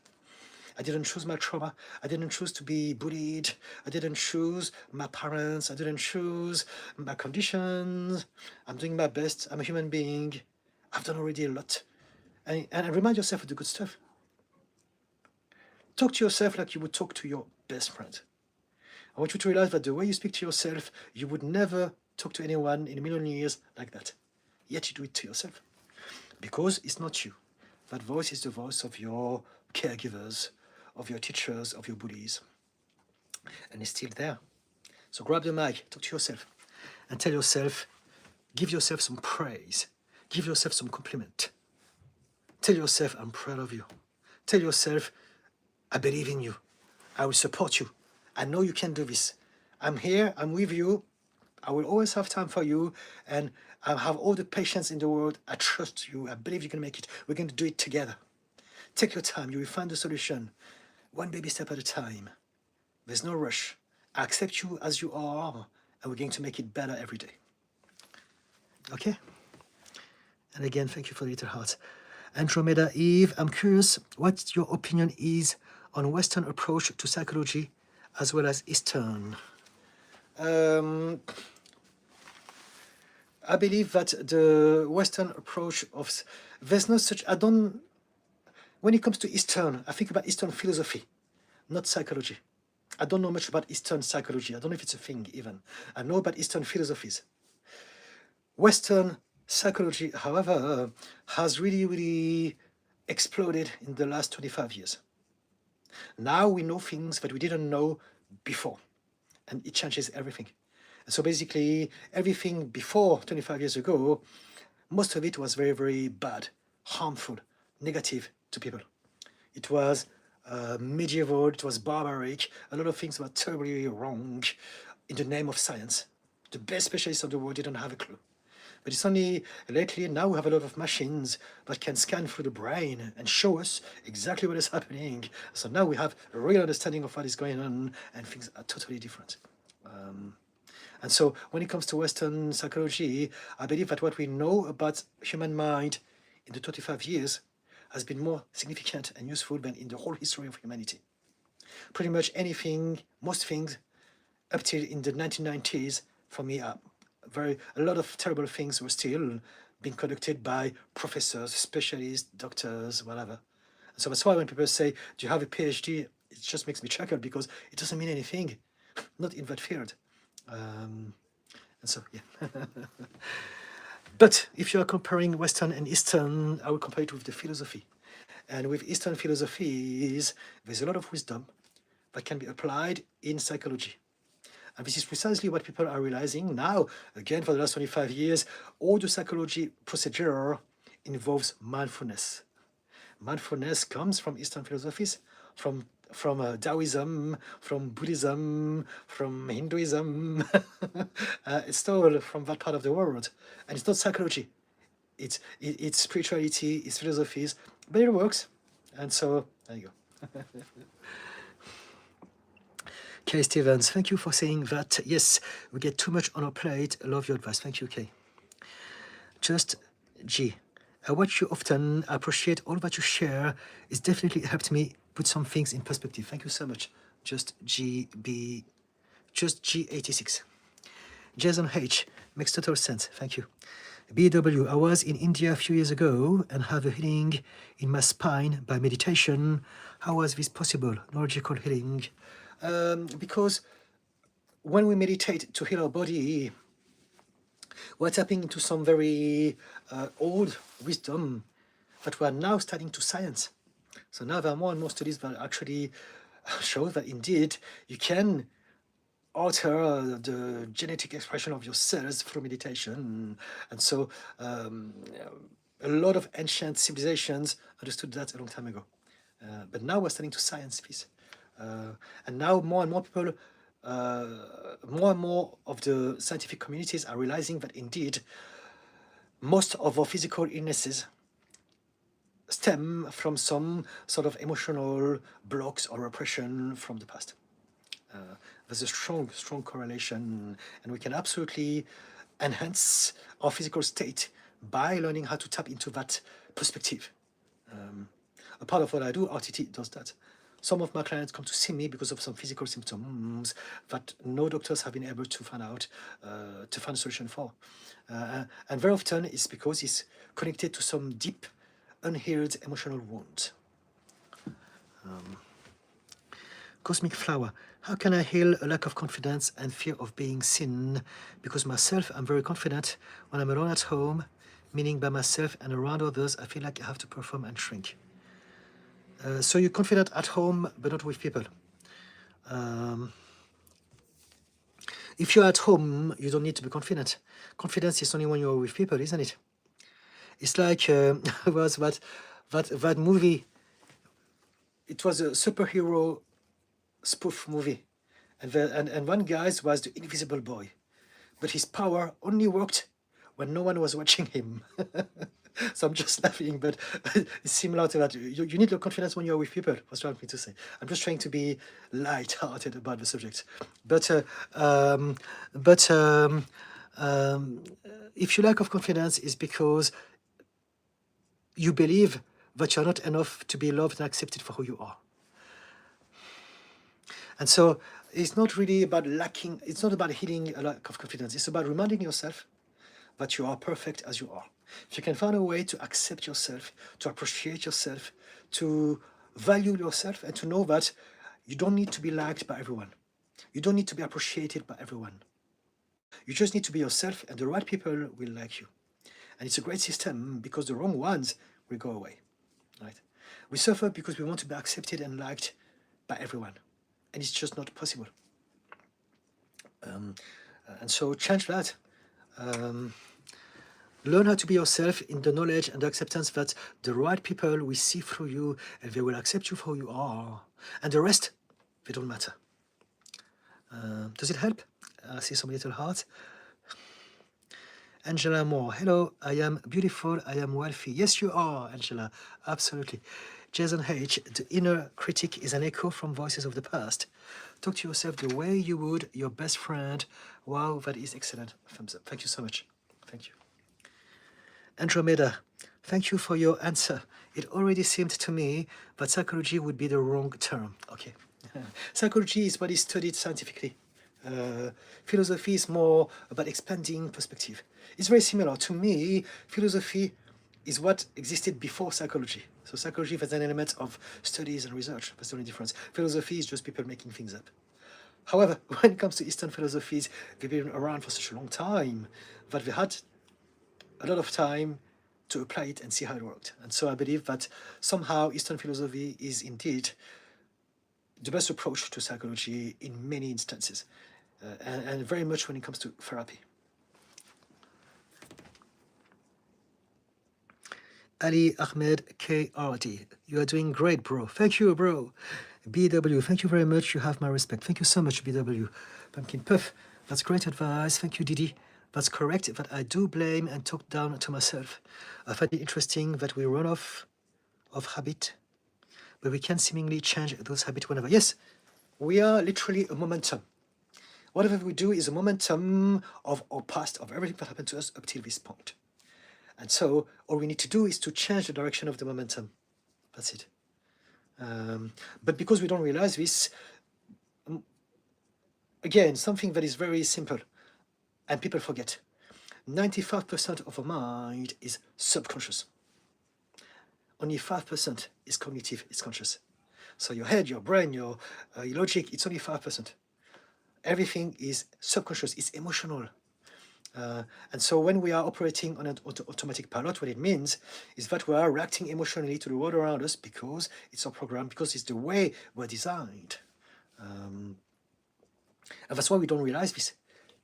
I didn't choose my trauma. I didn't choose to be bullied. I didn't choose my parents. I didn't choose my conditions. I'm doing my best. I'm a human being. I've done already a lot. And remind yourself of the good stuff. Talk to yourself like you would talk to your best friend. I want you to realize that the way you speak to yourself, you would never talk to anyone in a million years like that. Yet you do it to yourself. Because it's not you. That voice is the voice of your caregivers, of your teachers, of your bullies. And it's still there. So grab the mic, talk to yourself, and tell yourself, give yourself some praise. Give yourself some compliment. Tell yourself, I'm proud of you. Tell yourself, I believe in you. I will support you. I know you can do this. I'm here, I'm with you. I will always have time for you, and I have all the patience in the world. I trust you. I believe you can make it. We're going to do it together. Take your time. You will find the solution. One baby step at a time. There's no rush. I accept you as you are, and we're going to make it better every day. Okay? And again, thank you for the little heart. Andromeda Eve, I'm curious what your opinion is on Western approach to psychology as well as Eastern. I believe that the Western approach of... There's no such... When it comes to Eastern, I think about Eastern philosophy, not psychology. I don't know much about Eastern psychology. I don't know if it's a thing even. I know about Eastern philosophies. Western psychology, however, has really, really exploded in the last 25 years. Now we know things that we didn't know before, and it changes everything. So basically, everything before 25 years ago, most of it was very, very bad, harmful, negative to people. It was medieval, it was barbaric, a lot of things were terribly wrong in the name of science. The best specialists of the world didn't have a clue. But it's only lately, now we have a lot of machines that can scan through the brain and show us exactly what is happening. So now we have a real understanding of what is going on, and things are totally different. And so when it comes to Western psychology, I believe that what we know about human mind in the 25 years has been more significant and useful than in the whole history of humanity. Pretty much anything, most things, up till in the 1990s, for me, a lot of terrible things were still being conducted by professors, specialists, doctors, whatever. So that's why when people say, do you have a PhD? It just makes me chuckle because it doesn't mean anything, not in that field. And so, yeah. But if you are comparing Western and Eastern, I will compare it with the philosophy. And with Eastern philosophies, there's a lot of wisdom that can be applied in psychology. And this is precisely what people are realizing now. Again, for the last 25 years, all the psychology procedure involves mindfulness. Mindfulness comes from Eastern philosophies, from Taoism, from Buddhism, from Hinduism. It's still from that part of the world, and it's not psychology. It's spirituality, it's philosophies, but it works. And so there you go. Kay Stevens, thank you for saying that. Yes, we get too much on our plate. I love your advice. Thank you, Kay. Just G. I watch you often. I appreciate all that you share. It's definitely helped me put some things in perspective. Thank you so much. Just G86. Jason H. Makes total sense. Thank you. BW. I was in India a few years ago and have a healing in my spine by meditation. How was this possible? Neurological healing. Because when we meditate to heal our body, we're tapping into some very old wisdom that we are now starting to science. So now there are more and more studies that actually show that indeed you can alter the genetic expression of your cells through meditation. And so a lot of ancient civilizations understood that a long time ago. But now we're starting to science this. And now more and more people, more and more of the scientific communities are realizing that indeed most of our physical illnesses stem from some sort of emotional blocks or repression from the past. There's a strong correlation, and we can absolutely enhance our physical state by learning how to tap into that perspective. A part of what I do, RTT does that. Some of my clients come to see me because of some physical symptoms that no doctors have been able to find out, to find a solution for. And very often it's because it's connected to some deep, unhealed emotional wound. Cosmic Flower. How can I heal a lack of confidence and fear of being seen? Because myself, I'm very confident when I'm alone at home, meaning by myself and around others, I feel like I have to perform and shrink. So you're confident at home, but not with people. If you're at home, you don't need to be confident. Confidence is only when you're with people, isn't it? It's like was that movie. It was a superhero spoof movie, and one guy was the invisible boy, but his power only worked when no one was watching him. So I'm just laughing, but it's similar to that. You need your confidence when you're with people. What's wrong with me to say? I'm just trying to be light-hearted about the subject. But if your lack of confidence is because you believe that you're not enough to be loved and accepted for who you are. And so it's not really about lacking, it's not about healing a lack of confidence. It's about reminding yourself that you are perfect as you are. If you can find a way to accept yourself, to appreciate yourself, to value yourself, and to know that you don't need to be liked by everyone. You don't need to be appreciated by everyone. You just need to be yourself, and the right people will like you. And it's a great system because the wrong ones will go away. Right? We suffer because we want to be accepted and liked by everyone. And it's just not possible. And so change that. Learn how to be yourself in the knowledge and the acceptance that the right people will see through you and they will accept you for who you are. And the rest, they don't matter. Does it help? I see some little hearts. Angela Moore, hello, I am beautiful, I am wealthy. Yes, you are, Angela, absolutely. Jason H, the inner critic is an echo from voices of the past. Talk to yourself the way you would your best friend. Wow, that is excellent. Thumbs up. Thank you so much. Thank you. Andromeda, thank you for your answer. It already seemed to me that psychology would be the wrong term. Okay. Psychology is what is studied scientifically. Philosophy is more about expanding perspective. It's very similar. To me, philosophy is what existed before psychology. So psychology has an element of studies and research. That's the only difference. Philosophy is just people making things up. However, when it comes to Eastern philosophies, they've been around for such a long time that they had a lot of time to apply it and see how it worked. And so I believe that somehow Eastern philosophy is indeed the best approach to psychology in many instances, and very much when it comes to therapy. Ali Ahmed KRD. You are doing great, bro. Thank you, bro. BW, thank you very much. You have my respect. Thank you so much, BW. Pumpkin Puff, that's great advice. Thank you, Didi. That's correct, that I do blame and talk down to myself. I find it interesting that we run off of habit, but we can seemingly change those habits whenever. Yes, we are literally a momentum. Whatever we do is a momentum of our past, of everything that happened to us up till this point. And so all we need to do is to change the direction of the momentum. That's it. But because we don't realize this, again, something that is very simple and people forget. 95% of our mind is subconscious. Only 5% is cognitive, is conscious. So your head, your brain, your logic, it's only 5%. Everything is subconscious, it's emotional. And so when we are operating on an automatic pilot, what it means is that we are reacting emotionally to the world around us because it's our program, because it's the way we're designed. And that's why we don't realize this,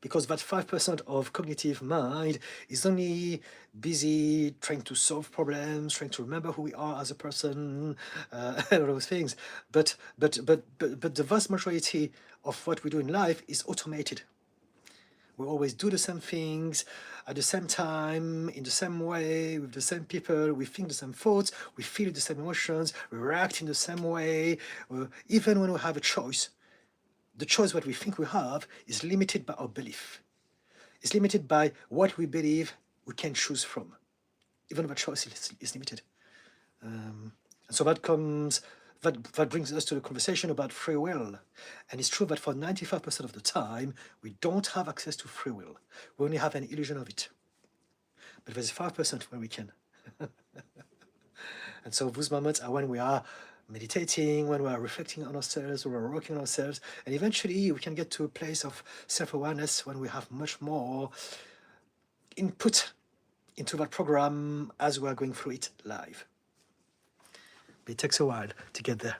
because that 5% of cognitive mind is only busy trying to solve problems, trying to remember who we are as a person, and all those things. But the vast majority of what we do in life is automated. We always do the same things at the same time, in the same way, with the same people. We think the same thoughts, we feel the same emotions, we react in the same way. Even when we have a choice, the choice what we think we have is limited by our belief. It's limited by what we believe we can choose from. Even the choice is limited. And so that brings us to the conversation about free will. And it's true that for 95% of the time, we don't have access to free will. We only have an illusion of it. But there's 5% where we can. And so those moments are when we are meditating, when we are reflecting on ourselves, when we're working on ourselves, and eventually we can get to a place of self-awareness when we have much more input into that program as we are going through it live. But it takes a while to get there,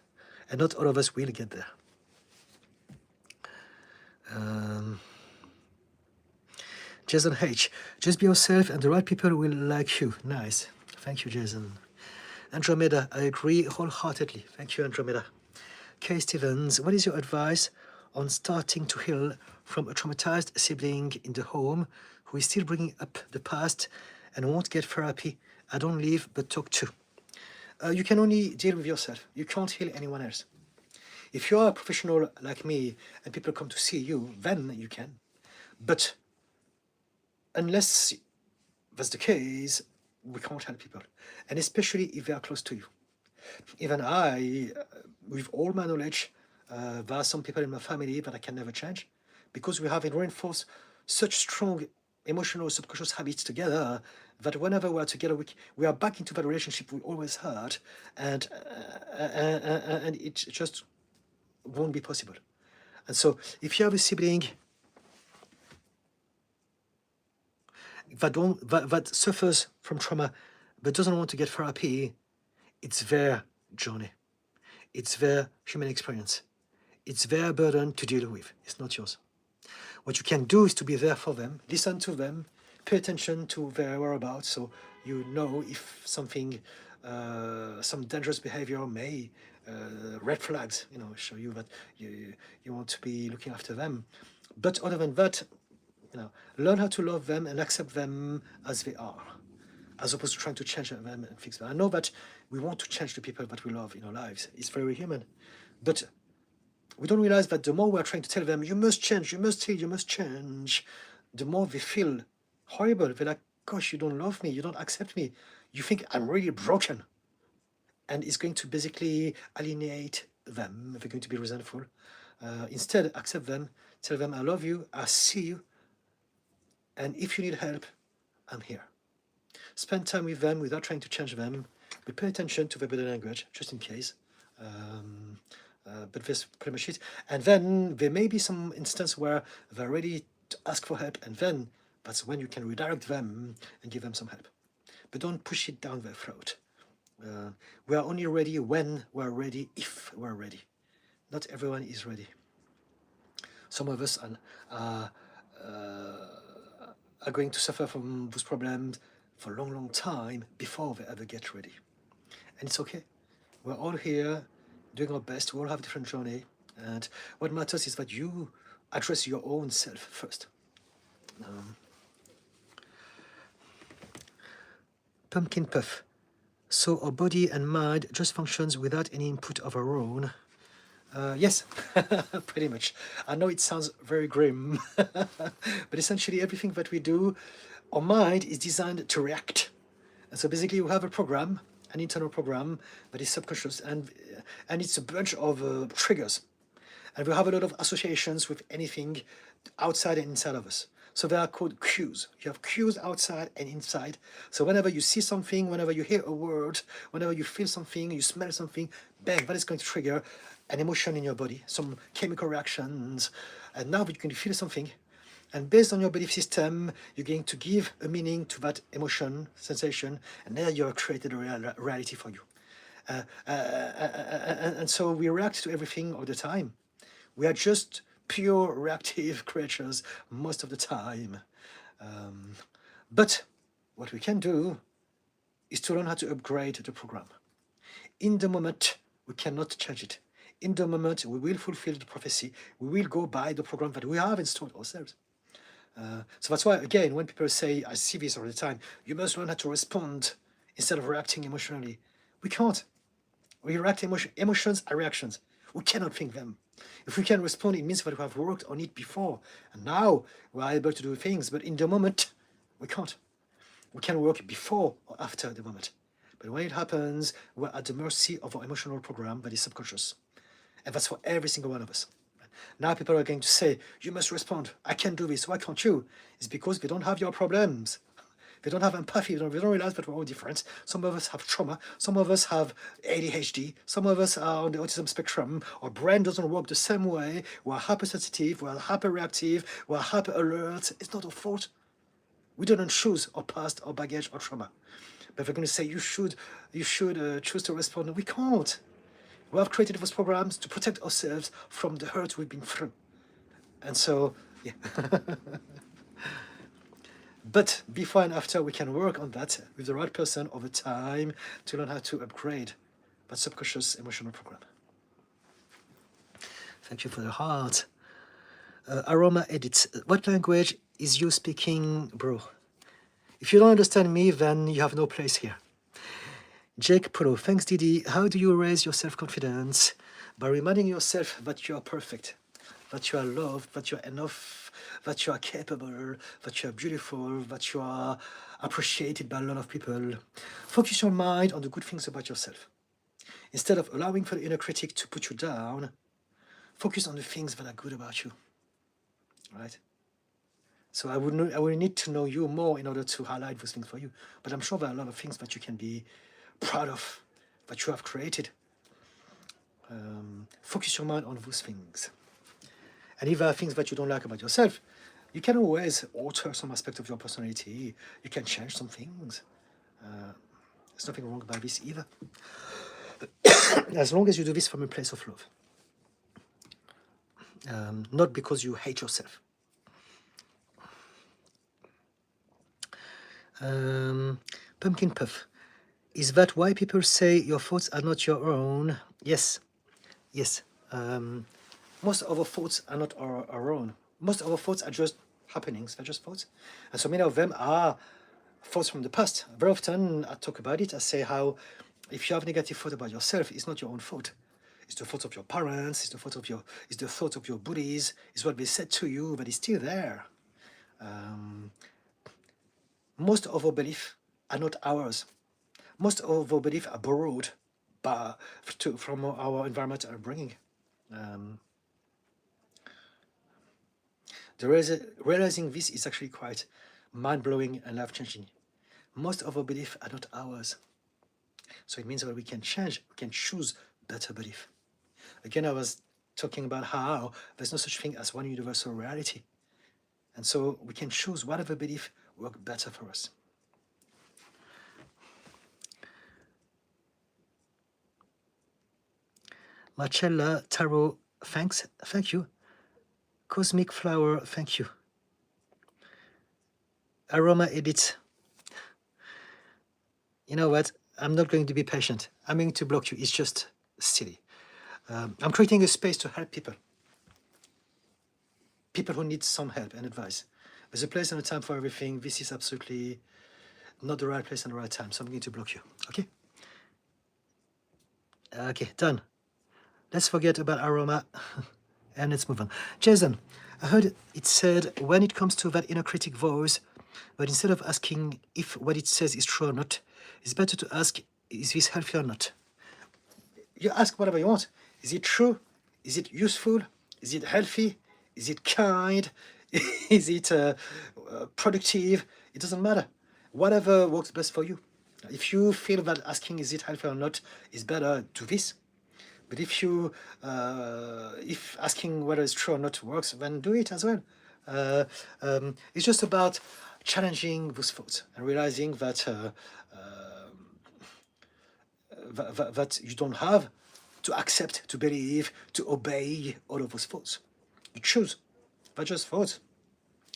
and not all of us will get there. Jason H. Just be yourself and the right people will like you. Nice. Thank you, Jason. Andromeda, I agree wholeheartedly. Thank you, Andromeda. Kay Stevens, what is your advice on starting to heal from a traumatized sibling in the home who is still bringing up the past and won't get therapy? I don't live but talk to. You can only deal with yourself. You can't heal anyone else. If you're a professional like me and people come to see you, then you can. But unless that's the case, we can't help people. And especially if they are close to you. Even I, with all my knowledge, there are some people in my family that I can never change because we have reinforced such strong emotional subconscious habits together that whenever we are together, we are back into that relationship we always had, and it just won't be possible. And so if you have a sibling that suffers from trauma but doesn't want to get therapy, it's their journey. It's their human experience. It's their burden to deal with. It's not yours. What you can do is to be there for them, listen to them, pay attention to their whereabouts, so you know if something, some dangerous behavior may, red flags, show you that you want to be looking after them. But other than that, learn how to love them and accept them as they are, as opposed to trying to change them and fix them. I know that we want to change the people that we love in our lives. It's very human. But we don't realize that the more we're trying to tell them, you must change, you must heal, you must change, the more they feel horrible. They're like, gosh, you don't love me, you don't accept me. You think I'm really broken. And it's going to basically alienate them. They're going to be resentful. Instead, accept them, tell them, I love you, I see you, and if you need help, I'm here. Spend time with them without trying to change them, but pay attention to their body language, just in case. But that's pretty much it. And then there may be some instance where they're ready to ask for help, and then that's when you can redirect them and give them some help. But don't push it down their throat. We are only ready when we're ready, if we're ready. Not everyone is ready. Some of us are going to suffer from those problems for a long, long time before they ever get ready. And it's okay. We're all here doing our best. We all have a different journey. And what matters is that you address your own self first. Pumpkin puff. So our body and mind just functions without any input of our own. Yes, pretty much. I know it sounds very grim, but essentially everything that we do, our mind is designed to react. And so basically we have a program, an internal program that is subconscious, and it's a bunch of triggers. And we have a lot of associations with anything outside and inside of us. So they are called cues. You have cues outside and inside. So whenever you see something, whenever you hear a word, whenever you feel something, you smell something, bang, that is going to trigger an emotion in your body, some chemical reactions. And now that you can feel something, and based on your belief system, you're going to give a meaning to that emotion, sensation, and then you have created a reality for you. And so we react to everything all the time. We are just pure reactive creatures most of the time. But what we can do is to learn how to upgrade the program. In the moment, we cannot change it. In the moment, we will fulfill the prophecy. We will go by the program that we have installed ourselves. So that's why, again, when people say, I see this all the time, you must learn how to respond instead of reacting emotionally. We can't. We react emotions are reactions. We cannot think them. If we can respond, it means that we have worked on it before. And now we are able to do things. But in the moment, we can't. We can work before or after the moment. But when it happens, we're at the mercy of our emotional program that is subconscious. And that's for every single one of us. Now people are going to say, you must respond. I can do this. Why can't you? It's because they don't have your problems. They don't have empathy. They don't realize that we're all different. Some of us have trauma. Some of us have ADHD. Some of us are on the autism spectrum. Our brain doesn't work the same way. We're hypersensitive. We're hyperreactive. We're hyper alert. It's not our fault. We didn't choose our past, our baggage, our trauma. But they're going to say you should choose to respond. We can't. We have created those programs to protect ourselves from the hurt we've been through. And so, yeah. But before and after, we can work on that with the right person over time to learn how to upgrade that subconscious emotional program. Thank you for the heart. Aroma edits. What language is you speaking, bro? If you don't understand me, then you have no place here. Jake Polo, thanks Didi. How do you raise your self-confidence? By reminding yourself that you are perfect, that you are loved, that you are enough, that you are capable, that you are beautiful, that you are appreciated by a lot of people. Focus your mind on the good things about yourself. Instead of allowing for the inner critic to put you down, focus on the things that are good about you, right? So I would need to know you more in order to highlight those things for you. But I'm sure there are a lot of things that you can be proud of, that you have created. Focus your mind on those things. And if there are things that you don't like about yourself, you can always alter some aspect of your personality. You can change some things. There's nothing wrong about this either. As long as you do this from a place of love. Not because you hate yourself. Pumpkin Puff. Is that why people say your thoughts are not your own? Yes. Yes. Most of our thoughts are not our own. Most of our thoughts are just happenings. They're just thoughts. And so many of them are thoughts from the past. Very often I talk about it. I say how if you have negative thought about yourself, it's not your own fault. It's the thoughts of your parents. It's the thoughts of your bullies. It's what they said to you, but it's still there. Most of our beliefs are not ours. Most of our beliefs are borrowed from our environment and upbringing. Realizing this is actually quite mind-blowing and life-changing. Most of our beliefs are not ours. So it means that we can change, we can choose better belief. Again, I was talking about how there's no such thing as one universal reality. And so we can choose whatever belief works better for us. Marcella Tarot, thanks. Thank you. Cosmic Flower, thank you. Aroma Edit. you know what? I'm not going to be patient. I'm going to block you. It's just silly. I'm creating a space to help people. People who need some help and advice. There's a place and a time for everything. This is absolutely not the right place and the right time. So I'm going to block you. Okay? Okay, done. Let's forget about aroma and let's move on. Jason, I heard it said when it comes to that inner critic voice, but instead of asking if what it says is true or not, it's better to ask, is this healthy or not? You ask whatever you want. Is it true? Is it useful? Is it healthy? Is it kind? Is it productive? It doesn't matter. Whatever works best for you. If you feel that asking is it healthy or not is better, do this. But if asking whether it's true or not works, then do it as well. It's just about challenging those thoughts and realizing that that you don't have to accept, to believe, to obey all of those thoughts. You choose. They're just thoughts.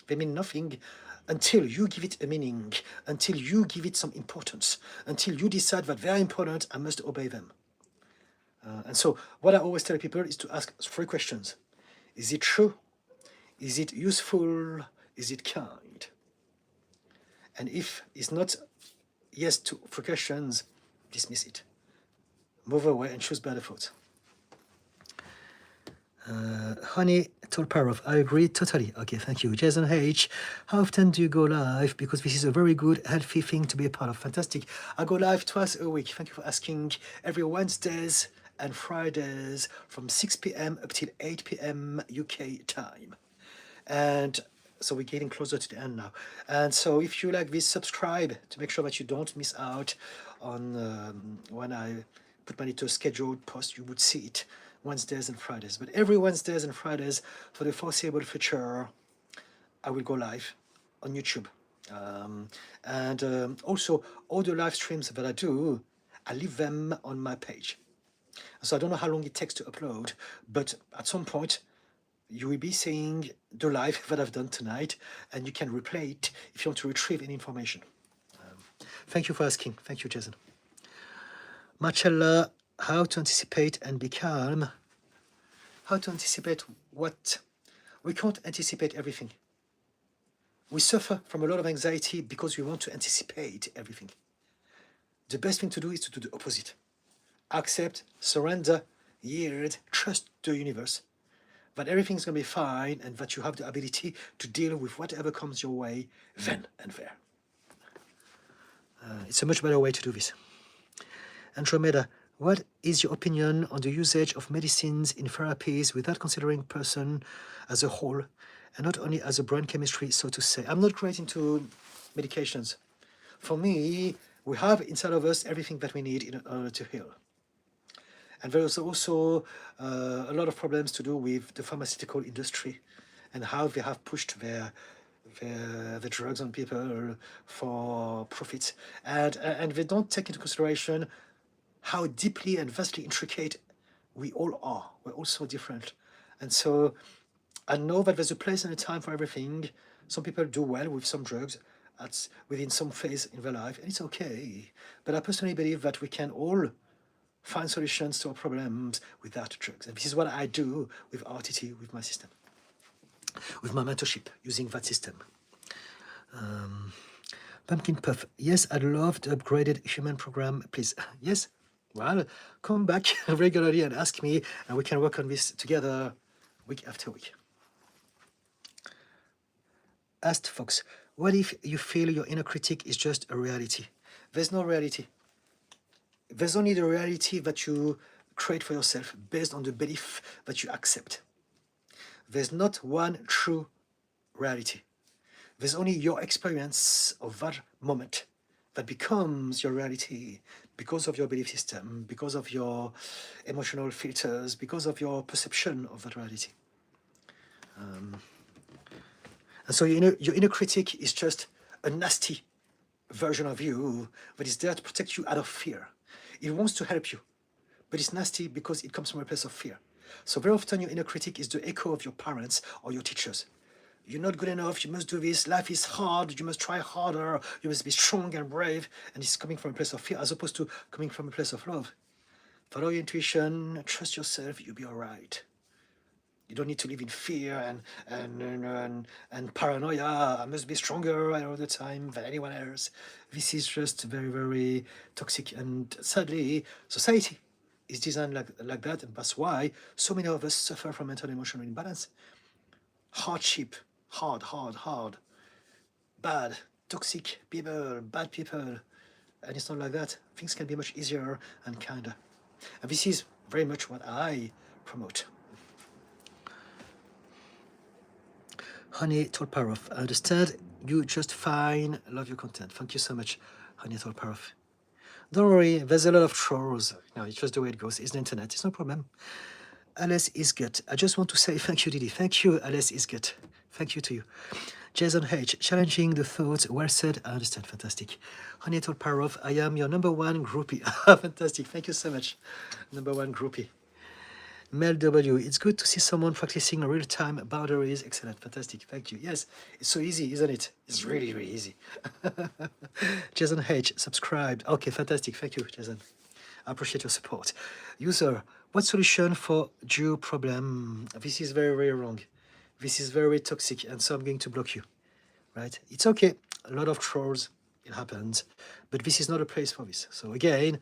They mean nothing until you give it a meaning, until you give it some importance, until you decide that they're important, I must obey them. And so what I always tell people is to ask 3 questions. Is it true? Is it useful? Is it kind? And if it's not yes to 3 questions, dismiss it. Move away and choose better thoughts. Honey Tolparov, I agree totally. Okay, thank you. Jason H, how often do you go live? Because this is a very good, healthy thing to be a part of. Fantastic. I go live twice a week. Thank you for asking. Every Wednesdays and Fridays from 6 p.m. up till 8 p.m. UK time. And so we're getting closer to the end now. And so if you like this, subscribe to make sure that you don't miss out on when I put my little scheduled post, you would see it Wednesdays and Fridays. But every Wednesdays and Fridays for the foreseeable future, I will go live on YouTube. Also, all the live streams that I do, I leave them on my page. So I don't know how long it takes to upload, but at some point, you will be seeing the live that I've done tonight, and you can replay it if you want to retrieve any information. Thank you for asking. Thank you, Jason. Marcella, how to anticipate and be calm. How to anticipate what? We can't anticipate everything. We suffer from a lot of anxiety because we want to anticipate everything. The best thing to do is to do the opposite. Accept, surrender, yield, trust the universe, that everything's going to be fine and that you have the ability to deal with whatever comes your way then and there. It's a much better way to do this. Andromeda, what is your opinion on the usage of medicines in therapies without considering person as a whole and not only as a brain chemistry, so to say? I'm not great into medications. For me, we have inside of us everything that we need in order to heal. And there's also a lot of problems to do with the pharmaceutical industry and how they have pushed the drugs on people for profit. And they don't take into consideration how deeply and vastly intricate we all are. We're all so different. And so I know that there's a place and a time for everything. Some people do well with some drugs within some phase in their life, and it's okay. But I personally believe that we can all find solutions to our problems without drugs. And this is what I do with RTT, with my system, with my mentorship, using that system. Pumpkin Puff, yes, I'd love the upgraded human program, please. Yes, well, come back regularly and ask me, and we can work on this together week after week. Asked Fox, what if you feel your inner critic is just a reality? There's no reality. There's only the reality that you create for yourself based on the belief that you accept. There's not one true reality. There's only your experience of that moment that becomes your reality because of your belief system, because of your emotional filters, because of your perception of that reality. And so your inner critic is just a nasty version of you that is there to protect you out of fear. It wants to help you, but it's nasty because it comes from a place of fear. So very often your inner critic is the echo of your parents or your teachers. you're not good enough, you must do this, life is hard, you must try harder, you must be strong and brave, and it's coming from a place of fear as opposed to coming from a place of love. Follow your intuition, trust yourself, you'll be all right. You don't need to live in fear and paranoia. I must be stronger all the time than anyone else. This is just very, very toxic. And sadly, society is designed like that. And that's why so many of us suffer from mental and emotional imbalance. Hardship, hard, bad, toxic people, bad people. And it's not like that. Things can be much easier and kinder. And this is very much what I promote. Honey Tolparov, I understand you just fine. Love your content. Thank you so much, Honey Tolparov. Don't worry, there's a lot of trolls. No, it's just the way it goes. It's the internet. It's no problem. Alice is good. I just want to say thank you, Didi. Thank you, Alice is good. Thank you to you. Jason H. Challenging the thoughts. Well said. I understand. Fantastic. Honey Tolparov, I am your #1 groupie. Fantastic. Thank you so much. #1 groupie. Mel W. It's good to see someone practicing real-time boundaries. Excellent. Fantastic. Thank you. Yes, it's so easy, isn't it? It's really, really easy. Jason H. Subscribed. Okay, fantastic. Thank you, Jason. I appreciate your support. User, what solution for Jew problem? This is very, very wrong. This is very toxic, and so I'm going to block you. Right? It's okay. A lot of trolls. It happens. But this is not a place for this. So again,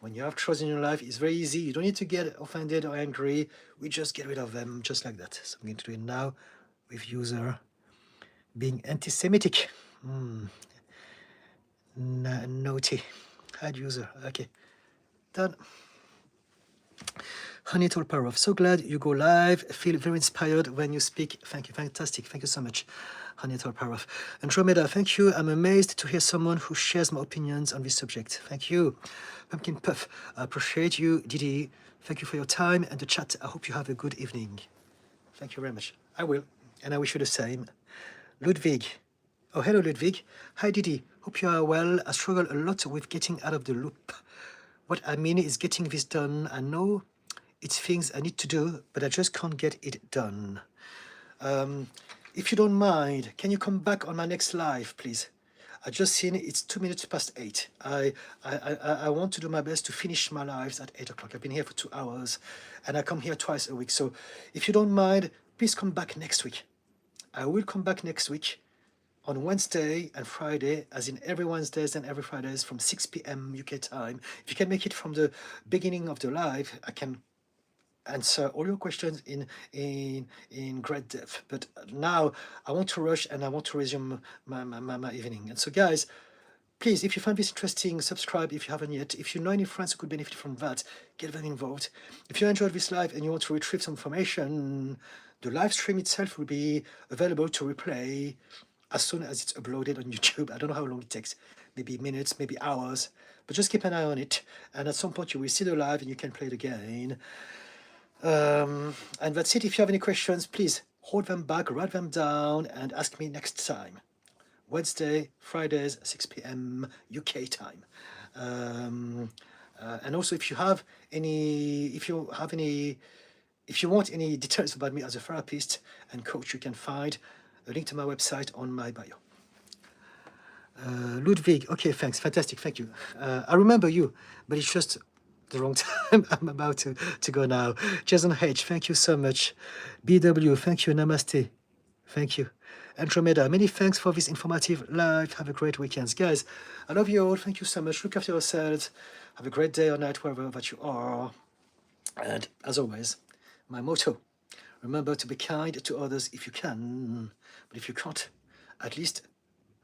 when you have trolls in your life, it's very easy. You don't need to get offended or angry. We just get rid of them just like that. So I'm going to do it now with user being anti-Semitic. Naughty. Add user. Okay. Done. Honey Tolparov, so glad you go live. Feel very inspired when you speak. Thank you. Fantastic. Thank you so much, Honey Tolparov. Andromeda, thank you. I'm amazed to hear someone who shares my opinions on this subject. Thank you. Pumpkin Puff, I appreciate you. Didi, thank you for your time and the chat. I hope you have a good evening. Thank you very much. I will. And I wish you the same. Ludwig. Oh, hello, Ludwig. Hi, Didi. Hope you are well. I struggle a lot with getting out of the loop. What I mean is getting this done. I know it's things I need to do, but I just can't get it done. If you don't mind, can you come back on my next live, please? I just seen it's 2 minutes past 8. I want to do my best to finish my lives at 8 o'clock. I've been here for 2 hours, and I come here twice a week. So if you don't mind, please come back next week. I will come back next week on Wednesday and Friday, as in every Wednesdays and every Fridays from 6 p.m. UK time. If you can make it from the beginning of the live, I can answer all your questions in great depth. But now I want to rush and I want to resume my evening. And so guys, please, if you find this interesting, subscribe if you haven't yet. If you know any friends who could benefit from that, get them involved. If you enjoyed this live and you want to retrieve some information, the live stream itself will be available to replay as soon as it's uploaded on YouTube. I don't know how long it takes, maybe minutes, maybe hours, but just keep an eye on it. And at some point you will see the live and you can play it again. And that's it. If you have any questions, please hold them back, write them down, and ask me next time. Wednesday, Fridays, 6 p.m. UK time. And also, if you want any details about me as a therapist and coach, you can find a link to my website on my bio. Ludwig, okay, thanks, fantastic, thank you. I remember you, but it's just the wrong time. I'm about to go now. Jason H, thank you so much. BW, thank you. Namaste. Thank you. Andromeda, many thanks for this informative live. Have a great weekend. Guys, I love you all. Thank you so much. Look after yourselves. Have a great day or night, wherever that you are. And as always, my motto, remember to be kind to others if you can. But if you can't, at least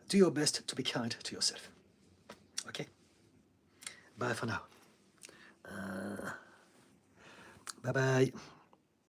do your best to be kind to yourself. Okay? Bye for now. Bye-bye.